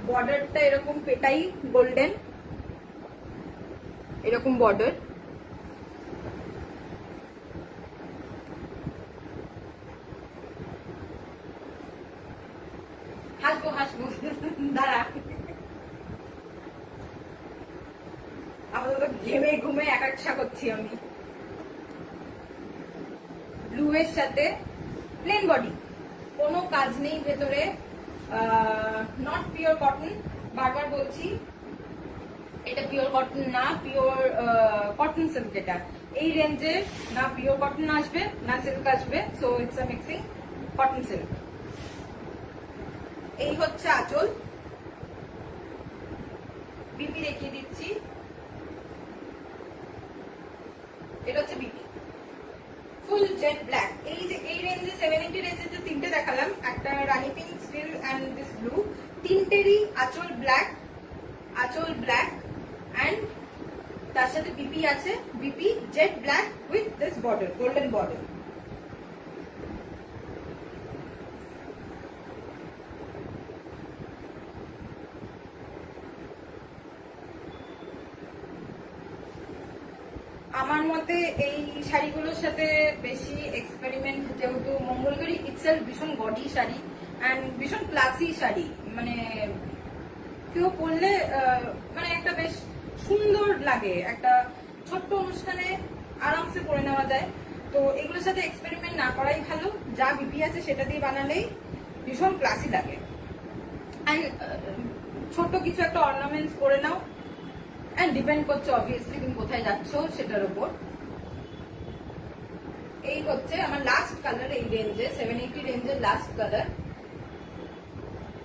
বর্ডারটা এরকম পেটাই গোল্ডেন, এরকম বর্ডার। হাসবো হাসবো, দাঁড়া, আপাতত ঘেমে ঘুমে একাচ্ছা করছি আমি। ব্লু এর সাথে প্লেন বডি, কোনো কাজ নেই ভেতরে, নট পিওর কটন, বারবার বলছি এটা পিওর কটন না, পিওর কটন সিল্ক। এটা এই রেঞ্জে না পিওর কটন আসবে না সিল্ক আসবে, so it's a mixing cotton silk. এই হচ্ছে আঁচল, বিপি দেখিয়ে দিচ্ছি, এটা হচ্ছে বিপি ফুল জেট ব্ল্যাক। এই যে এই রেঞ্জে 780 রেঞ্জে যে তিনটে দেখালাম, একটা rani pink, steel and this blue, তিনটেরই আঁচল ব্ল্যাক এন্ড তার সাথে বিপি আছে, BP jet black with this border, golden border. আমার মতে এই শাড়িগুলোর সাথে বেশি এক্সপেরিমেন্ট, যেহেতু মঙ্গলগিরি ইটসেলফ ভীষণ গডি শাড়ি অ্যান্ড ভীষণ ক্লাসি শাড়ি, মানে কেউ পরলে মানে একটা বেশ সুন্দর লাগে, একটা ছোট্ট অনুষ্ঠানে আরামসে পরে নেওয়া যায়। তো এগুলোর সাথে এক্সপেরিমেন্ট না করাই ভালো, যা বিপি আছে সেটা দিয়ে বানালেই ভীষণ ক্লাসি লাগে। অ্যান্ড ছোট্ট কিছু একটা অর্নামেন্টস করে নাও, এন্ড ডিপেন্ড করছে অবভিয়াসলি তুমি কোথায় যাচ্ছ সেটার উপর। এই হচ্ছে আমার লাস্ট কালার এই রেঞ্জে, 780 রেঞ্জের লাস্ট কালার,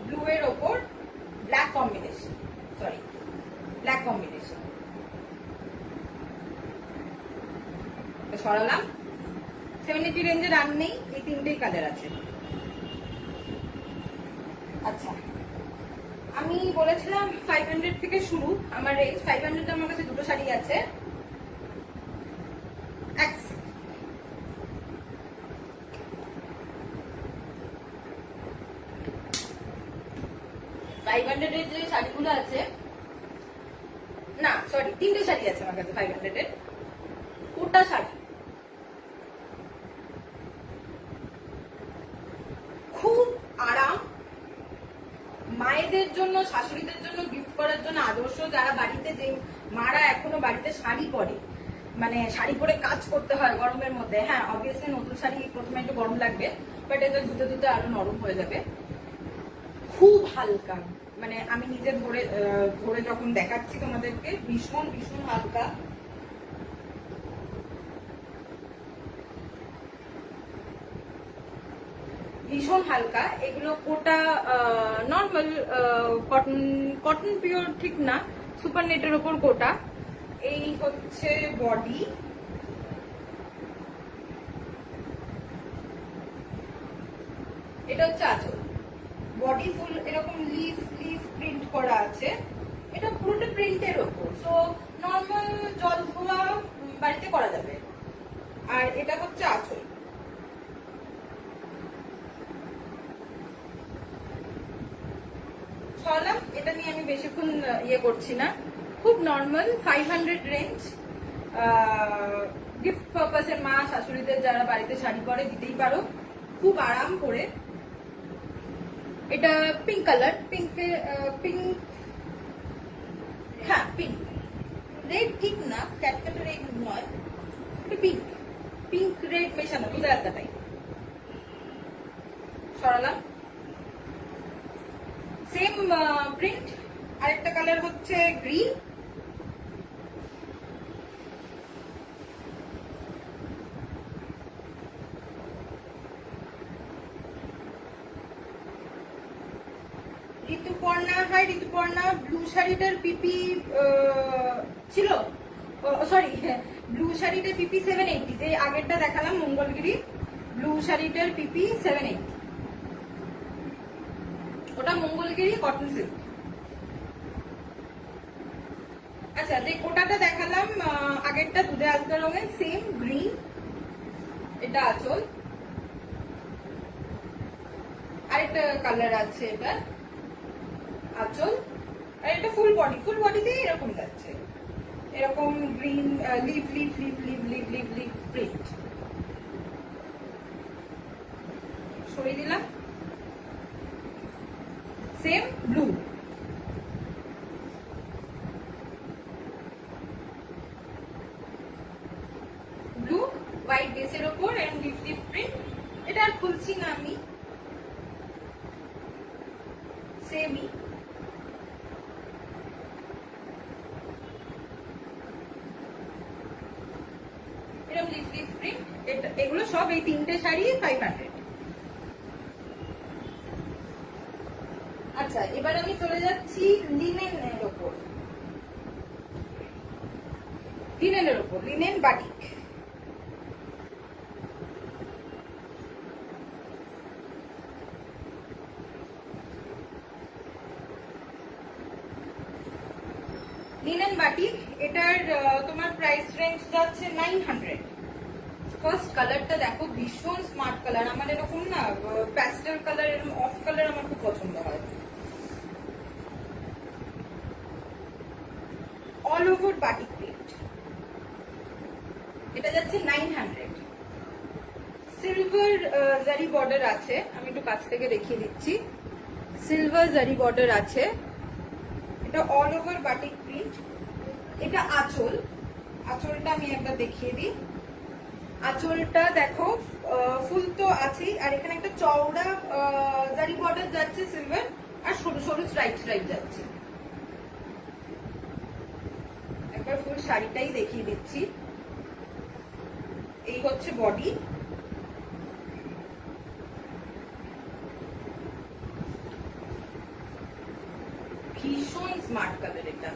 ব্লু এর ওপর ব্ল্যাক কম্বিনেশন, সরালাম। 780 রেঞ্জের আর নেই, এই তিনটেই কালার আছে। আচ্ছা, আমি বলেছিলাম 500 থেকে শুরু আমার রেঞ্জ। 500 আমার কাছে দুটো শাড়ি আছে, 500 এর যে শাড়িগুলো আছে, না সরি, তিনটে শাড়ি আছে আমার কাছে 500 এর, কোটা শাড়ি, খুব আরাম, মায়েদের জন্য, শাশুড়িদের জন্য গিফট করার জন্য আদর্শ। যারা বাড়িতে, যে মারা এখনো বাড়িতে শাড়ি পরে, মানে শাড়ি পরে কাজ করতে হয় গরমের মধ্যে, হ্যাঁ অবভিয়াসলি নতুন শাড়ি প্রথমে একটু গরম লাগবে, বাট এটা ধুতে ধুতে আরো নরম হয়ে যাবে। খুব হালকা, মানে আমি নিজে ধরে ধরে যখন দেখাচ্ছি তোমাদেরকে, ভীষণ ভীষণ হালকা। ভীষণ হালকা। এগুলো কোটা নর্মাল কটন, কটন পিওর ঠিক না, সুপার নেটের ওপর কোটা। এই হচ্ছে বডি, এটা হচ্ছে আঁচল। বডি ফুল এরকম লিফ লিফ প্রিন্ট করা আছে, এটা পুরোটা প্রিন্টের ওপর, সো নর্মাল জল ধোয়া বাড়িতে করা যাবে। আর এটা হচ্ছে আঁচল। চলাম, এটা নিয়ে আমি বেশিক্ষণ ইয়ে করছি না, খুব নর্মাল 500 রেঞ্জ। গিফট পারপাসের মা শাশুড়িদের যারা বাড়িতে শাড়ি পরে দিতেই পারো, খুব আরাম করে। এটা পিঙ্ক কালার, পিঙ্ক, হ্যাঁ পিঙ্ক, রেড ঠিক না, ক্যাটক্যাটের রেড নয়, পিঙ্ক, পিঙ্ক রেড মেশানো, দুধ আলাদাটাই। সরালাম, সেম প্রিন্ট। আরেকটা কালার হচ্ছে green, Rituparna, hi Rituparna. Blue শাড়িটার পিপি ছিল, সরি ব্লু শাড়িটার পিপি 780, যে আগেরটা দেখালাম মঙ্গলগিরি, ব্লু শাড়িটার পিপি 780, ওটা মঙ্গলগিরি কটন সিল্ক। আচ্ছা, যে কোটাটা দেখালাম আগেরটা দুধে আলতা রঙের, সেম গ্রিন, এটা আঁচল। আরেকটা কালার আছে, এটা আঁচল। আর এটা ফুল বডি, ফুল বডিতে এরকম যাচ্ছে, এরকম green leaf leaf leaf leaf leaf leaf leaf print. সরিয়ে দিলাম, সেম ব্লু, ব্লু হোয়াইট বেসের ওপর এরকম লিভ লিভ প্রিন্ট। এটা আর খুলছি না আমি, সেমই। এরকম লিভ লিভ প্রিন্ট। এগুলো সব এই তিনটে শাড়ি 500। আচ্ছা, এবার আমি চলে যাচ্ছি লিনেনের ওপর, লিনেনের ওপর, লিনেন বাটিক। লিনেন বাটিক, এটার তোমার প্রাইস রেঞ্জ যাচ্ছে 900। ফার্স্ট কালারটা দেখো, ভীষণ স্মার্ট কালার। আমার এরকম না প্যাস্টেল কালার, এরকম অফ কালার আমার খুব পছন্দ হয়। অল ওভার বাটিক প্রিন্ট, এটা যাচ্ছে 900। সিলভার জারি বর্ডার আছে, আমি একটু কাছ থেকে দেখিয়ে দিচ্ছি। সিলভার জারি বর্ডার আছে, এটা অল ওভার বাটিক প্রিন্ট। এটা আঁচল, আঁচলটা আমি একবার দেখিয়ে দিই। আঁচলটা দেখো ফুল তো আছেই, আর এখানে একটা চওড়া জারি বর্ডার যাচ্ছে সিলভার, আর সরু সরু স্ট্রাইপ স্ট্রাইপ যাচ্ছে। একবার ফুল শাড়িটাই দেখিয়ে দিচ্ছি। এই হচ্ছে বডি, ভীষণ স্মার্ট কালার, এটা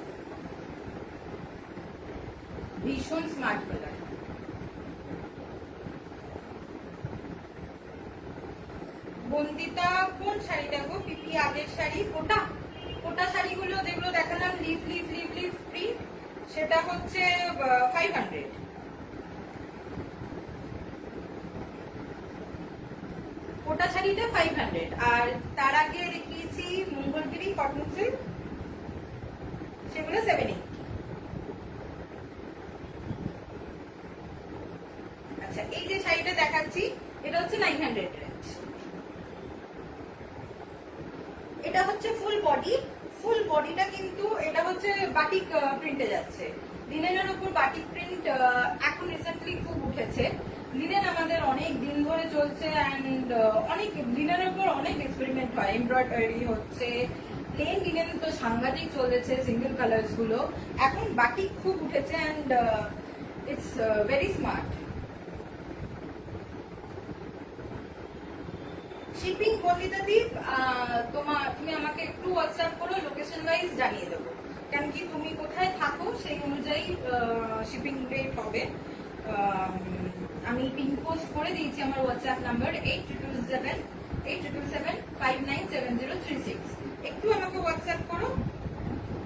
ভীষণ স্মার্ট কালার। বন্দিতা কোন শাড়িটা গো? পিপি আগের শাড়ি, কোটা কোটা শাড়িগুলো যেগুলো দেখালাম leaf leaf leaf leaf print, সেটা হচ্ছে 500। কোটা শাড়িটা 500। আর তার আগে দেখিয়েছি মঙ্গলগিরি কটন সিল্ক, সেগুলো 780। আচ্ছা, এই যে শাড়িটা দেখাচ্ছি এটা হচ্ছে 900 রেঞ্জ। এটা হচ্ছে ফুল বডি, ফুল বডিটা কিন্তু এটা হচ্ছে বাটিক প্রিন্টে যাচ্ছে। লিনেনের উপর বাটিক প্রিন্ট এখন রিসেন্টলি খুব উঠেছে, লিনেন আমাদের অনেক দিন ধরে চলছে অ্যান্ড অনেক লিনেনের উপর অনেক এক্সপেরিমেন্ট হয়, এমব্রয়ডারি হচ্ছে, প্লেন লিনেন তো সাংঘাতিক চলেছে, সিঙ্গেল কালার্স গুলো। এখন বাটিক খুব উঠেছে অ্যান্ড ইটস ভেরি স্মার্ট। শিপিং বন্দিতা দীপ, তুমি আমাকে একটু হোয়াটসঅ্যাপ করো, লোকেশন ওয়াইজ জানিয়ে দেবো, কেন কি তুমি কোথায় থাকো সেই অনুযায়ী শিপিং রেট হবে। আমি পিন পোস্ট করে দিয়েছি আমার হোয়াটসঅ্যাপ নাম্বার 8277 একটু আমাকে হোয়াটসঅ্যাপ করো,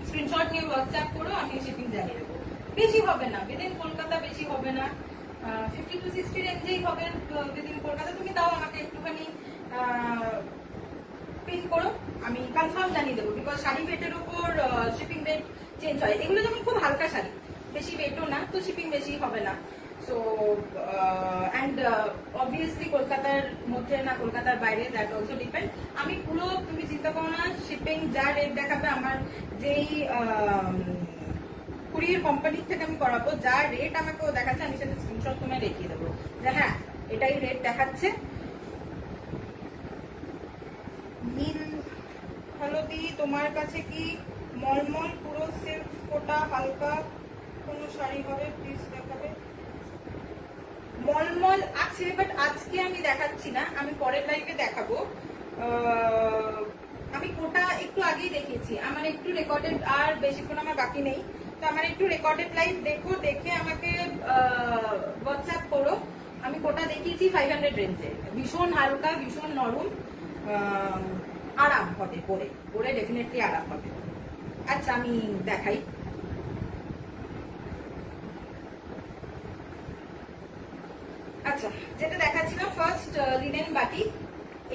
স্ক্রিনশট নিয়ে হোয়াটসঅ্যাপ করো, আমি শিপিং জানিয়ে দেবো। বেশি হবে না, উইদিন কলকাতা বেশি হবে না, 50 to 60 রেঞ্জেই হবে উইদিন কলকাতা। তুমি তাও আমাকে একটুখানি পিন করো, আমি কনফার্ম জানিয়ে দেবো, বিকজ শাড়ি ওয়েটের উপর শিপিং রেট চেঞ্জ হয়। এগুলো যেমন খুব হালকা শাড়ি, বেশি ওয়েটও না, তো শিপিং বেশি হবে না। সো অ্যান্ড অবভিয়াসলি কলকাতার মধ্যে না কলকাতার বাইরে, দ্যাট অলসো ডিপেন্ড। আমি পুরো, তুমি চিন্তা করো না, শিপিং যা রেট দেখাবে আমার যেই কুরিয়ার কোম্পানি থেকে আমি করাবো, যা রেট আমাকে ও দেখাচ্ছে আমি সেটা স্ক্রিনশট তোমায় দেখিয়ে দেবো যে হ্যাঁ এটাই রেট দেখাচ্ছে। নীল হলদি, তোমার কাছে কি মলমল পুরো সিল্ক কোটা হালকা কোনো শাড়ি হবে? প্লিজ দেখাবে। মলমল আছে, বাট আজকে আমি দেখাচ্ছি না, আমি পরের লাইভে দেখাবো। আমি কোটা একটু আগেই দেখিয়েছি, আমার একটু রেকর্ডেড, আর বেশিক্ষণ আমার বাকি নেই, তো আমার একটু রেকর্ডেড লাইভ দেখো, দেখে আমাকে হোয়াটসঅ্যাপ করো। আমি কোটা দেখিয়েছি 500 রেঞ্জে, ভীষণ হালকা, ভীষণ নরম, আরাম হবে পরে, পরে ডেফিনেটলি আরাম হবে। আচ্ছা আমি দেখাই। আচ্ছা যেটা দেখাচ্ছিলাম ফার্স্ট, লিনেন বাটি,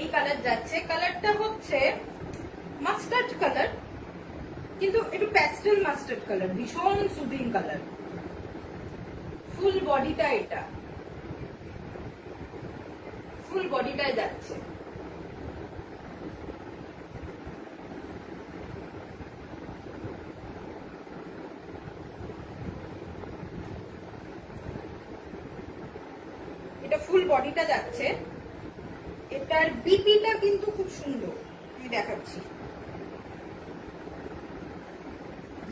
এই কালার যাচ্ছে, কালারটা হচ্ছে মাস্টার্ড কালার, কিন্তু একটু প্যাস্টেল মাস্টার্ড কালার, ভীষণ সুদিং কালার। ফুল বডিটা, এটা ফুল বডিটায় যাচ্ছে। এটা ফুল বডিটা যাচ্ছে, এটার বিপিটা কিন্তু খুব সুন্দর, আমি দেখাচ্ছি।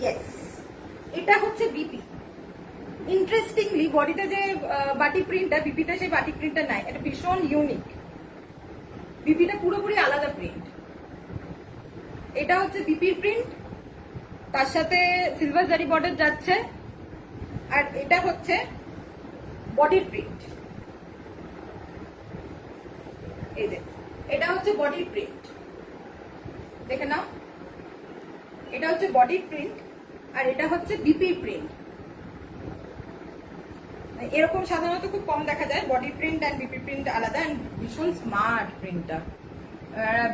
ইয়েস, এটা হচ্ছে বিপি। ইন্টারেস্টিংলি বডিতে যে বাটি প্রিন্টটা, বিপিটা সেই বাটি প্রিন্টটা নাই, এটা ভীষণ ইউনিক। বিপিটা পুরোপুরি আলাদা প্রিন্ট, এটা হচ্ছে বিপির প্রিন্ট, তার সাথে সিলভার জারি বর্ডার যাচ্ছে, আর এটা হচ্ছে বডির প্রিন্ট। এই যে এটা হচ্ছে বডির প্রিন্ট, দেখে নাও, এটা হচ্ছে বডির প্রিন্ট আর এটা হচ্ছে বিপির প্রিন্ট। এরকম সাধারণত খুব কম দেখা যায়, body print and BP print আলাদা, অ্যান্ড ভীষণ স্মার্ট প্রিন্টটা,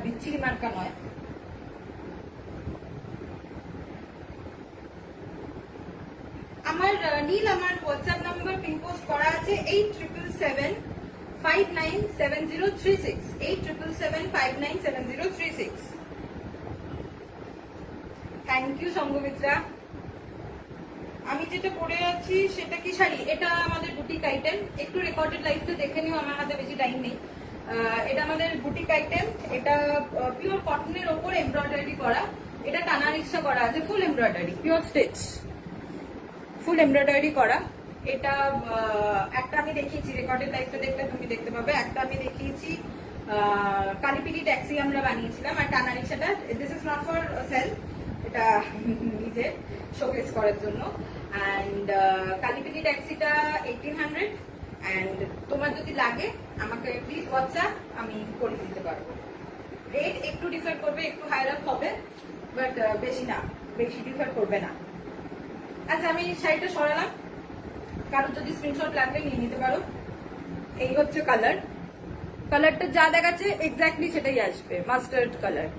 বিচ্ছিরি মার্কা নয়। আমার নীল, আমার হোয়াটসঅ্যাপ নাম্বার পিন পোস্ট করা আছে 8777597036, 8777597036। Thank you Sanghamitra. আমি যেটা পরে আছি সেটা কি শাড়ি? এটা আমাদের বুটিক আইটেম, একটু রেকর্ডেড লাইভটা দেখে নিও, আমার হাতে বেশি টাইম নেই। এটা আমাদের বুটিক আইটেম, এটা পিওর কটনের ওপর এমব্রয়ডারি করা, এটা টানা রিক্সা করা আছে, ফুল এমব্রয়ডারি, পিওর স্টিচ, ফুল এমব্রয়ডারি করা। এটা একটা আমি দেখিয়েছি, রেকর্ডেড লাইভটা দেখলে তুমি দেখতে পাবে, একটা আমি দেখিয়েছি কালিপিটি ট্যাক্সি আমরা বানিয়েছিলাম, আর টানা রিক্সাটা this is not for sale, এটা নিজে শোকেস করার জন্য। অ্যান্ড কালিপিটি ট্যাক্সিটা 1800, অ্যান্ড তোমার যদি লাগে আমাকে প্লিজ হোয়াটসঅ্যাপ, আমি করে দিতে পারবো। রেট একটু ডিফার করবে, একটু হায়ার আপ হবে, বাট বেশি না, বেশি ডিফার করবে না। আচ্ছা আমি শাড়িটা সরালাম, কারোর যদি স্ক্রিনশট লাগবে নিয়ে নিতে পারো। এই হচ্ছে কালার, কালারটা যা দেখাচ্ছে এক্স্যাক্টলি সেটাই আসবে, মাস্টার্ড কালার।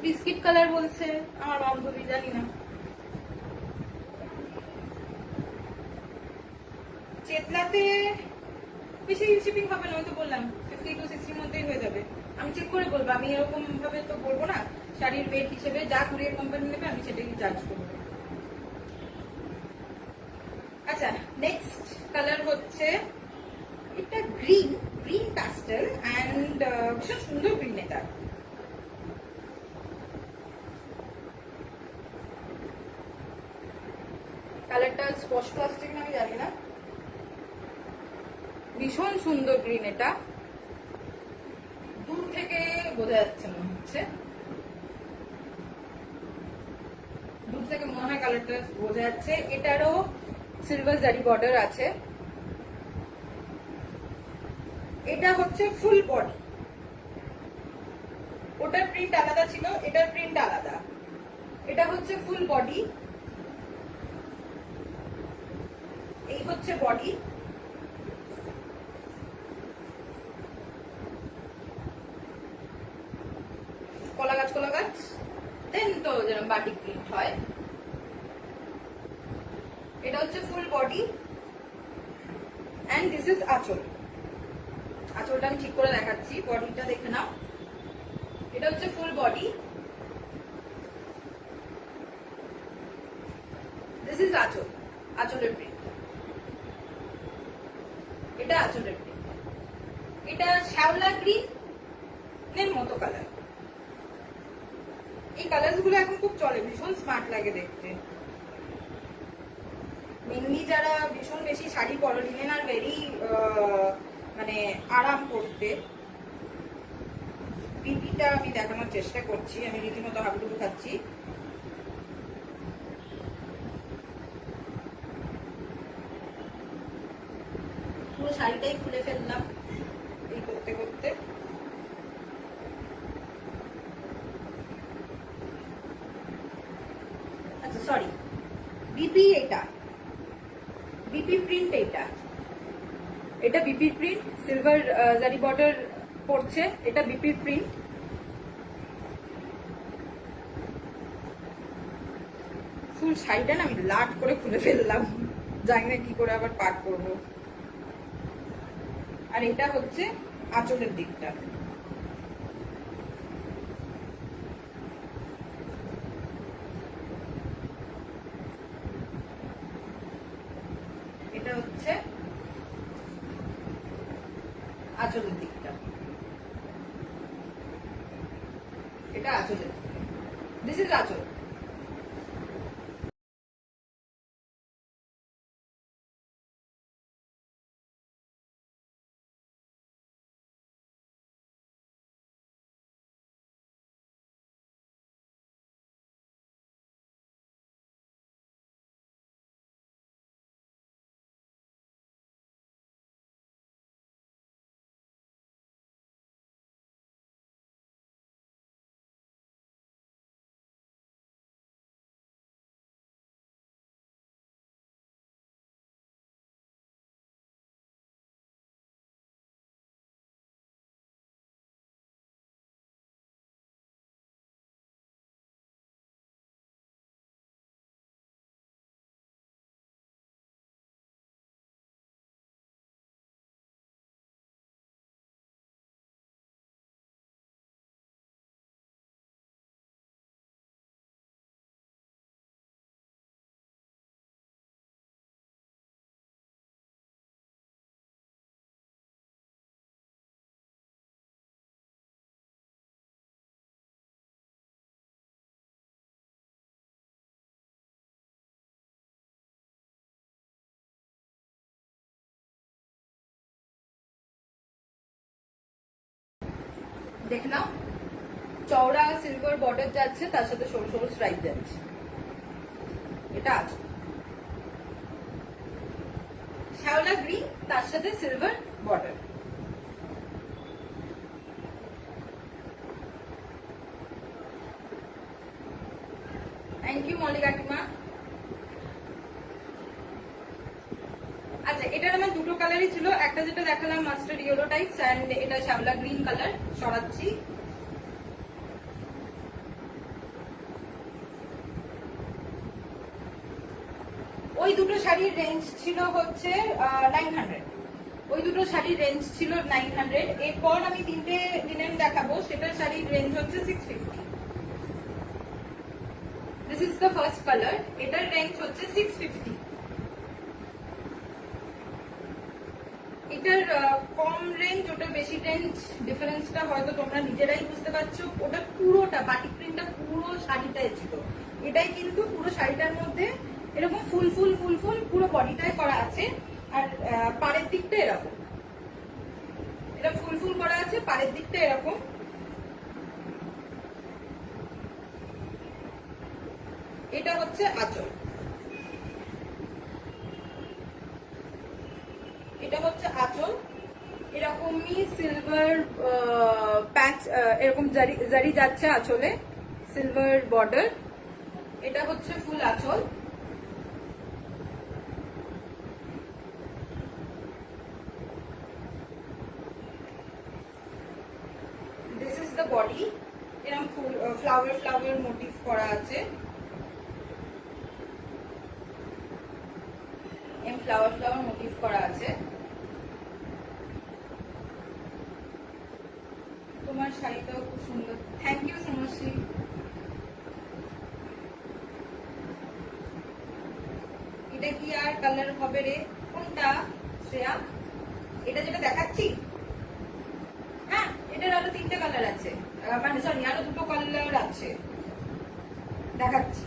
বিস্কিট কালার বলছে আমার বান্ধবী, জানি না। চেতলাতে বেশি শিপিং হবে না, আমি তো বললাম 50 to 60 মধ্যেই হয়ে যাবে। আমি চেক করে বলবো, আমি এরকম ভাবে তো বলবো না, শাড়ির ওয়েট হিসেবে যা কুরিয়ার কোম্পানি নেবে আমি সেটাই চার্জ করবো। আচ্ছা, নেক্সট কালার হচ্ছে এটা গ্রিন প্যাস্টেল অ্যান্ড ভীষণ সুন্দর গ্রিন। এটা কালারটা স্পষ্ট আসছে কিনা আমি জানি না, ভীষণ সুন্দর গ্রিন। এটা দূর থেকে বোঝা যাচ্ছে মনে হচ্ছে, দূর থেকে মনে হয় কালারটা বোঝা যাচ্ছে। এটারও সিলভার জারি বর্ডার আছে। এটা হচ্ছে ফুল বডি, ওটার প্রিন্ট আলাদা ছিল, এটার প্রিন্ট আলাদা। এটা হচ্ছে ফুল বডি, এই হচ্ছে বডি। কলা গাছ দেন তো যেরকম বাটিক প্রিন্ট হয়। এটা হচ্ছে full body and this is আঁচল। আঁচলটা আমি ঠিক করে দেখাচ্ছি, বডিটা দেখে নাও। এটা হচ্ছে ফুল বডি, দিস ইজ আঁচল, আঁচলের প্রিন্ট। এটা আঁচলের প্রিন্ট। এটা শ্যাওলা গ্রিন এর মতো কালার। এই কালার গুলো এখন খুব চলে, ভীষণ স্মার্ট লাগে দেখতে। মেনলি যারা ভীষণ বেশি শাড়ি পরো, লিনেন আর ভেরি মানে আরাম করতে। পিপিটা আমি দেখানোর চেষ্টা করছি, আমি রীতিমতো হাবুডুবু খাচ্ছি। পুরো শাড়িটাই খুলে ফেললাম এই করতে করতে। আচ্ছা সরি, বিপি এটা বিপি প্রিন্ট। এটা বিপি প্রিন্ট, সিলভার জারি বর্ডার পড়ছে। এটা বিপি প্রিন্ট। ফুল শাড়িটা না আমি লাট করে খুলে ফেললাম, জানি না কি করে আবার পাট করবো। আর এটা হচ্ছে আঁচলের দিকটা। এটা হচ্ছে আঁচলের দিকটা। এটা আঁচলের, দিস ইজ আঁচল। দেখে নাও, চওড়া সিলভার বর্ডার যাচ্ছে, তার সাথে সরু সরু স্ট্রাইপ যাচ্ছে। এটা আছে শ্যাওলা গ্রিন, তার সাথে silver border. Thank you Mallick কাকিমা। আচ্ছা, এটার আমার দুটো কালারই ছিল, একটা যেটা দেখালাম মাস্টার্ড ইয়েলো টাইপস এন্ড এটা শ্যাওলা গ্রিন কালার। সরাচ্ছি। ওই দুটো শাড়ির রেঞ্জ ছিল হচ্ছে 900। ওই দুটো শাড়ির রেঞ্জ ছিল 900। এরপর আমি তিনটে লিনেন দেখাবো, সেটার শাড়ির রেঞ্জ হচ্ছে 650। This is the first colour. এটার রেঞ্জ হচ্ছে 650। এটার কম রেঞ্জ, ওটা বেশি রেঞ্জ, ডিফারেন্সটা হয়তো তোমরা নিজেরাই বুঝতে পারছো। ওটা পুরোটা বাটিক প্রিন্টটা পুরো শাড়িটাই ছিল, এটাই কিন্তু পুরো শাড়িটার মধ্যে এরকম ফুল ফুল ফুল ফুল পুরো বডিটাই করা আছে। আর পাড়ের দিকটা এরকম, এটা ফুল ফুল করা আছে, পাড়ের দিকটা এরকম। এটা হচ্ছে আঁচল, এটা হচ্ছে আঁচল। এরকমই সিলভার প্যাচ, এরকম জারি যাচ্ছে আঁচলে, সিলভার বর্ডার। এটা হচ্ছে ফুল আঁচল। দিস ইজ দ্য বডি, এরকম ফুল ফ্লাওয়ার ফ্লাওয়ার মোটিভ করা আছে, ফ্লাওয়ার ফ্লাওয়ার মোটিভ করা আছে। তোমার শাড়িটাও খুব সুন্দর, থ্যাংক ইউ সোমশ্রী। এটা কি আর কালার হবে রে? কোনটা শ্রেয়া? এটা যেটা দেখাচ্ছি? হ্যাঁ, এটার আরো 3টে কালার আছে, মানে সরি আরো 2টো কালার আছে, দেখাচ্ছি।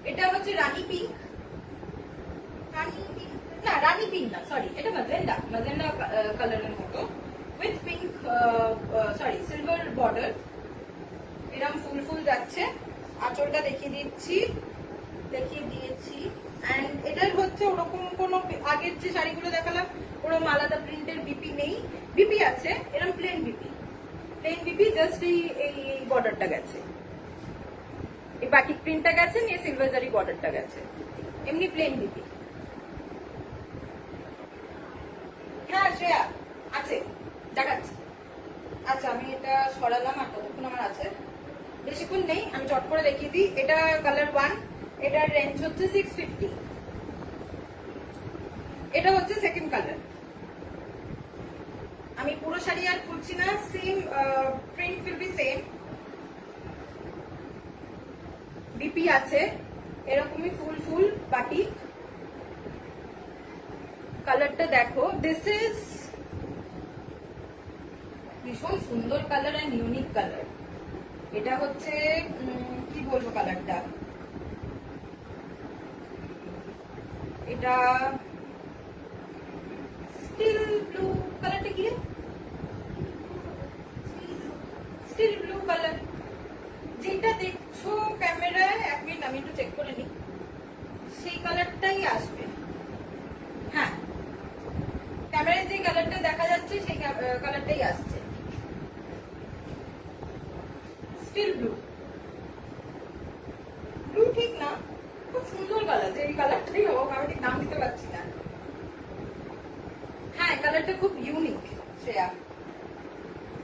এটা হচ্ছে রানী পিঙ্ক, রানী পিঙ্ক না, সরি, এটা ম্যাজেন্ডা, ম্যাজেন্ডা কালারের মতো with pink, sorry silver border. এরকম ফুল ফুল যাচ্ছে। আঁচলটা দেখিয়ে দিয়েছি। এন্ড এটার হচ্ছে ওরকম কোনো আগের যে শাড়িগুলো দেখালাম ওরকম আলাদা প্রিন্টের বিপি নেই, বিপি আছে এরকম প্লেন বিপি, জাস্ট এই বর্ডারটা গেছে, এই বাটিক প্রিন্টটা গেছে, নিয়ে সিলভার জারি বর্ডারটা গেছে, এমনি প্লেন বিপি। হ্যাঁ শ্রেয়া আছে, দেখাচ্ছি। আচ্ছা আমি এটা সরালাম, আর কতক্ষণ আমার আছে, বেশিক্ষণ নেই, আমি চট করে দেখিয়ে দিই। এটা কালার 1, এটার রেঞ্জ হচ্ছে 650। এটা হচ্ছে সেকেন্ড কালার। আমি পুরো শাড়ি আর খুলছি না, same print will be same, BP আছে, এরকমই ফুল ফুল বাটিক। কালারটা দেখো, দিস ইজ ভীষণ সুন্দর কালার অ্যান্ড ইউনিক কালার। এটা হচ্ছে কি বলবো কালারটা, এটা স্টিল ব্লু কালারটা, কি স্টিল ব্লু কালার, যেটা দেখছো ক্যামেরায়, 1 মিনিট আমি একটু চেক করে নিই, সেই কালারটাই আসবে। হ্যাঁ, ক্যামেরায় যে কালারটা দেখা যাচ্ছে সেই কালারটাই আসছে, স্টিল ব্লু। ব্লু ঠিক না, খুব সুন্দর কালার, যে এই কালারটাই হোক, আমি ঠিক নাম দিতে পারছি না। হ্যাঁ, কালারটা খুব ইউনিক শ্রেয়া।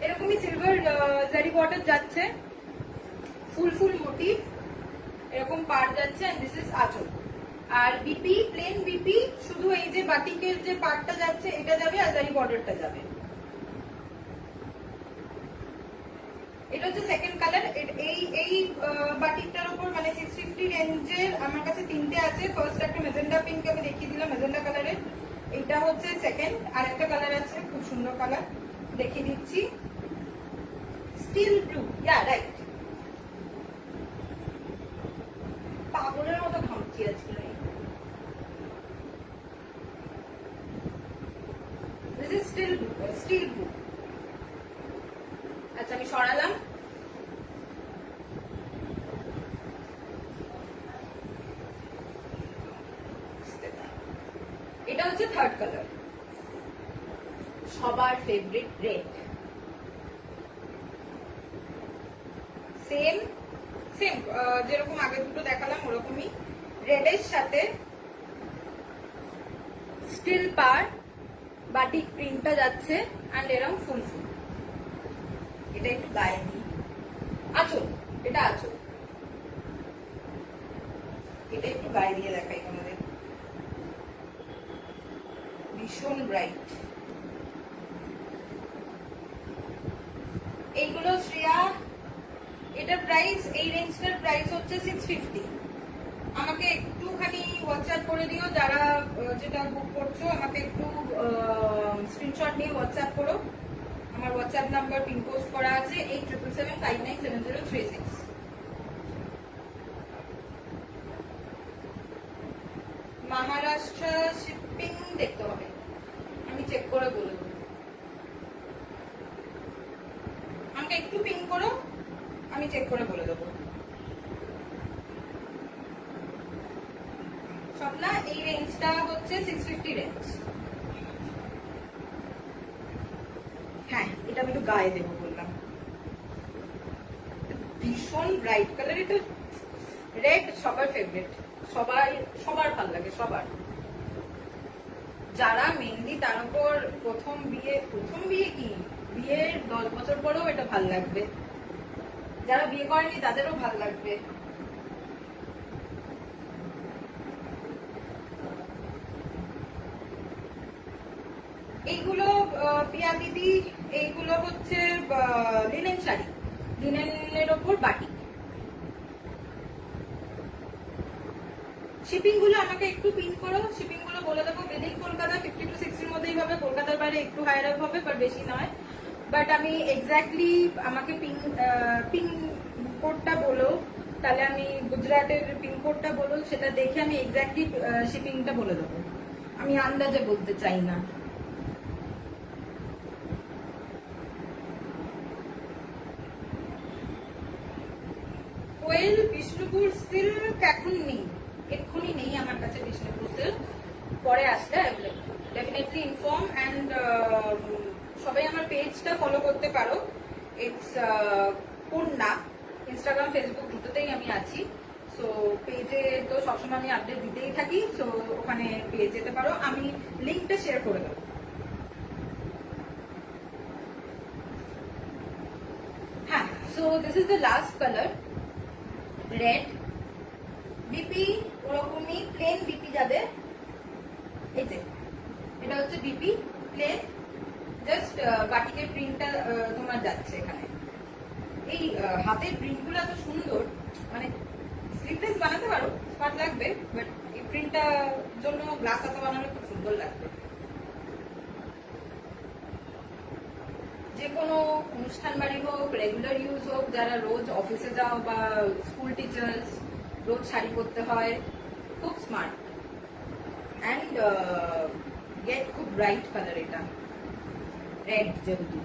এরকমই সিলভার জারি বর্ডার যাচ্ছে, ফুল ফুল মোটিভ, এরকম পাড় যাচ্ছে, এন্ড দিস ইজ আঁচল। আর বিপি প্লেন বিপি, শুধু এই যে বাটিকের যে পার্টটা যাচ্ছে এটা যাবে, আর জারি বর্ডারটা যাবে। এটা হচ্ছে সেকেন্ড কালার। এই বাটিকটার উপর মানে 650 রেঞ্জের আমার কাছে 3টে আছে। ফার্স্ট একটা মেজেন্ডা পিঙ্ক আমি দেখিয়ে দিলাম, মেজেন্ডা কালারের। এটা হচ্ছে সেকেন্ড, আর একটা কালার আছে খুব সুন্দর কালার, দেখিয়ে দিচ্ছি, স্টিল ব্লু। ইয়া রাইট, পাগলের মতো ঘামছি আজকে। This is steel blue. আচ্ছা আমি সরালাম। এটা হচ্ছে থার্ড কালার, সবার ফেভারিট রেড। সেম সেম যেরকম আগে দুটো দেখালাম ওরকমই, রেডের সাথে স্টিল পার বাটিক প্রিন্টটা যাচ্ছে, আর এরকম ফুল ফুল। এটা একটু গায়ে দিই, আঁচল, এটা আঁচল, এটা একটু গায়ে দিয়ে দেখাই তোমাদের, ভীষণ ব্রাইট। এইগুলো শ্রেয়া, এটার প্রাইস, এই রেঞ্জটার প্রাইস হচ্ছে 650। আমাকে একটুখানি হোয়াটসঅ্যাপ করে দিও, যারা যেটা বুক করছো আমাকে একটু স্ক্রিনশট নিয়ে হোয়াটসঅ্যাপ করো। আমার হোয়াটসঅ্যাপ নাম্বার পিন পোস্ট করা আছে 8777597036। মহারাষ্ট্র শিপিং দেখতে হবে, আমি চেক করে বলে দেবো। আমাকে একটু পিন করো, আমি চেক করে বলে দেবো। স্বপ্না, এই রেঞ্জটা হচ্ছে 650 রেঞ্জ। হ্যাঁ, এটা আমি একটু গায়ে দেবো বললাম। ভীষণ ব্রাইট কালার, এটা রেড সবার ফেভারিট, সবার ভালো লাগে, সবার। যারা মেহেন্দি, তার উপর প্রথম বিয়ে কি বিয়ের 10 বছর পরেও এটা ভাল লাগবে, যারা বিয়ে করেনি তাদেরও ভাল লাগবে। এইগুলো পিয়া দিদি, এইগুলো হচ্ছে লিনেন শাড়ি, লিনেনের ওপর বাটিক। শিপিং গুলো আমাকে একটু পিন করো, শিপিং গুলো বলে দেবো। উইদিন কলকাতা 50 to 60 এর মধ্যেই হবে, কলকাতার বাইরে একটু হায়ার আপ হবে, বাট বেশি নয়। বাট আমি এক্স্যাক্টলি আমাকে পিন কোডটা বলো, তাহলে আমি গুজরাটের পিন কোডটা বলো, সেটা দেখে আমি এক্স্যাক্টলি শিপিংটা বলে দেবো। আমি আন্দাজে বলতে চাই না। কোয়েল বিষ্ণুপুর সিল্ক এখন নেই, এক্ষুনি নেই আমার কাছে বিষ্ণুপুর সিল্ক, পরে আসলে ডেফিনেটলি ইনফর্ম। অ্যান্ড সবাই আমার পেজটা ফলো করতে পারো, ইটস পূর্ণা। ইনস্টাগ্রাম, ফেসবুক দুটোতেই আমি আছি। সো পেজে তো সবসময় আমি আপডেট দিতেই থাকি, সো ওখানে পেয়ে যেতে পারো, আমি লিঙ্কটা শেয়ার করে দেবো। হ্যাঁ, so this is the last colour, red. BP ওরকমই প্লেন বিপি যাদের, এই যে এটা হচ্ছে বিপি প্লেন, জাস্ট বাটিকের প্রিন্টটা তোমার যাচ্ছে এখানে। এই হাতের প্রিন্ট গুলো এত সুন্দর, মানে স্লিভলেস বানাতে পারো, স্মার্ট লাগবে, বাট এই প্রিন্টটার জন্য গ্লাস হাতে বানালে খুব সুন্দর লাগবে। যে কোনো অনুষ্ঠান বাড়ি হোক, রেগুলার ইউজ হোক, যারা রোজ অফিসে যাও বা স্কুল টিচার্স, রোজ শাড়ি পরতে হয়, খুব স্মার্ট। অ্যান্ড গেট খুব ব্রাইট কালার, এটা রেড যেহেতু।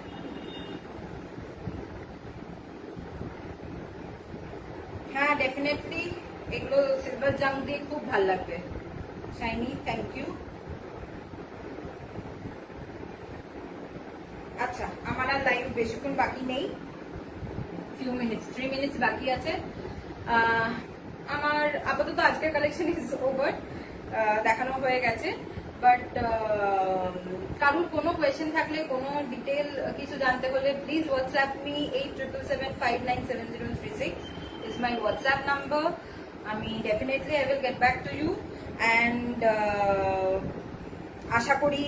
হ্যাঁ, ডেফিনেটলি এগুলো সিলভার জাম দিয়ে খুব ভালো লাগবে। Shiny, thank you. আচ্ছা, আমার আর লাইভ বেশিক্ষণ বাকি নেই, ফিউ মিনিটস, 3 মিনিটস বাকি আছে। আমার আপাতত আজকের কালেকশন ইজ ওভার, দেখানো হয়ে গেছে। বাট কারোর কোনো কোয়েশ্চেন থাকলে, কোনো ডিটেল কিছু জানতে হলে please WhatsApp me 8777597036 is my WhatsApp number. আমি definitely I will get back to you. And আশা করি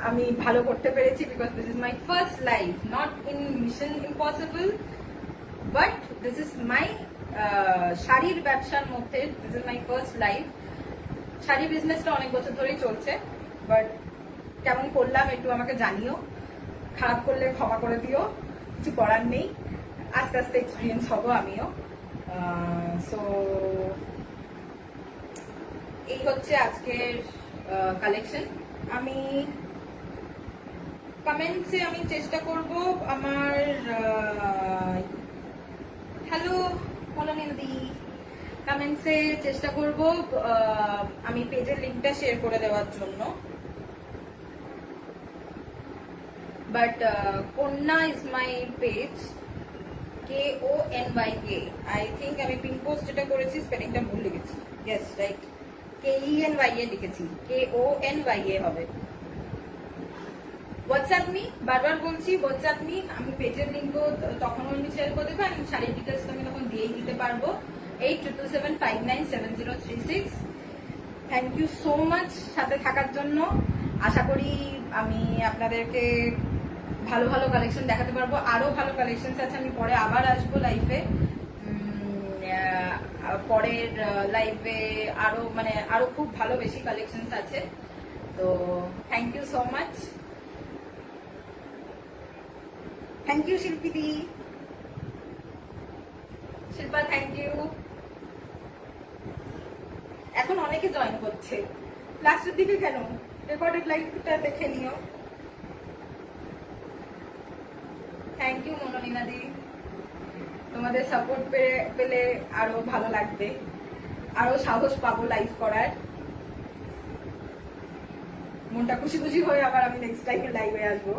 আমি ভালো করতে পেরেছি, because this is my first live, not in mission impossible, but this is my শাড়ির ব্যবসার মধ্যে this is my first live. Sari বিজনেসটা অনেক বছর ধরেই চলছে, বাট কেমন করলাম একটু আমাকে জানিও, খারাপ করলে ক্ষমা করে দিও, কিছু করার নেই, আস্তে আস্তে এক্সপিরিয়েন্স হবো আমিও। সো এই হচ্ছে আজকের কালেকশন। আমি কমেন্টসে আমি চেষ্টা করব আমার হ্যালো মলানিদি, কমেন্টসে চেষ্টা করব আমি পেজের লিঙ্কটা শেয়ার করে দেওয়ার জন্য। বাট কন্যা is my page, KONYA। I think আমি পিন পোস্ট যেটা করেছি স্পেলিংটা ভুল লিখেছি, ইয়েস রাইট, KENYA লিখেছি, KONYA হবে। হোয়াটসঅ্যাপ মি, বারবার বলছি হোয়াটসঅ্যাপ মি, আমি পেজের লিঙ্কও তখন আমি শেয়ার করে দেবো, আমি শাড়ির ডিটেলস আমি তখন দিয়েই দিতে পারবো। 8777597036। থ্যাংক ইউ সো মাচ সাথে থাকার জন্য। আশা করি আমি আপনাদেরকে ভালো ভালো কালেকশন দেখাতে পারবো। আরো ভালো কালেকশন আছে, আমি পরে আবার আসবো লাইফে। পরের লাইভে আরো মানে আরো খুব ভালো বেশি কালেকশন আছে। তো thank you so much, thank you Shilpi দি, শিল্পা থ্যাংক ইউ। এখন অনেকে জয়েন করছে, লাস্টের দিকে কেন? রেকর্ডেড লাইভটা দেখে নিও। থ্যাংক ইউ মনোনীনা দি, তোমাদের সাপোর্ট পেলে আরো ভালো লাগবে, আরো সাহস পাবো লাইভ করার। মনটা খুশি খুশি হয়ে আবার আমি নেক্সট টাইম লাইভে আসবো।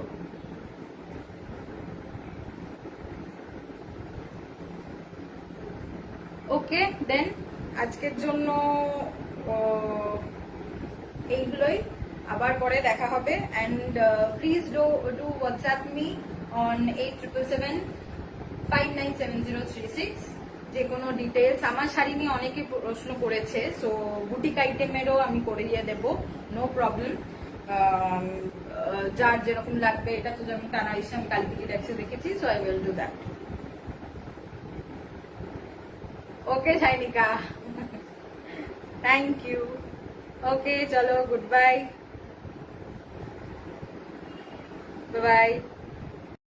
ওকে দেন, আজকের জন্য এইগুলোই, আবার পরে দেখা হবে। And please do WhatsApp me on 8777597036। যে কোনো ডিটেলস, আমার শাড়ি নিয়ে অনেকে প্রশ্ন করেছে, সো বুটিক আইটেমেরও আমি করে দিয়ে দেবো, নো প্রবলেম। যার যেরকম লাগবে, এটা তো যেমন টানাইসে আমি কালকে ট্যাক্সে দেখেছি, so I will do that. Okay Shainika, thank you. Okay চলো, গুড বাই, বাই বাই।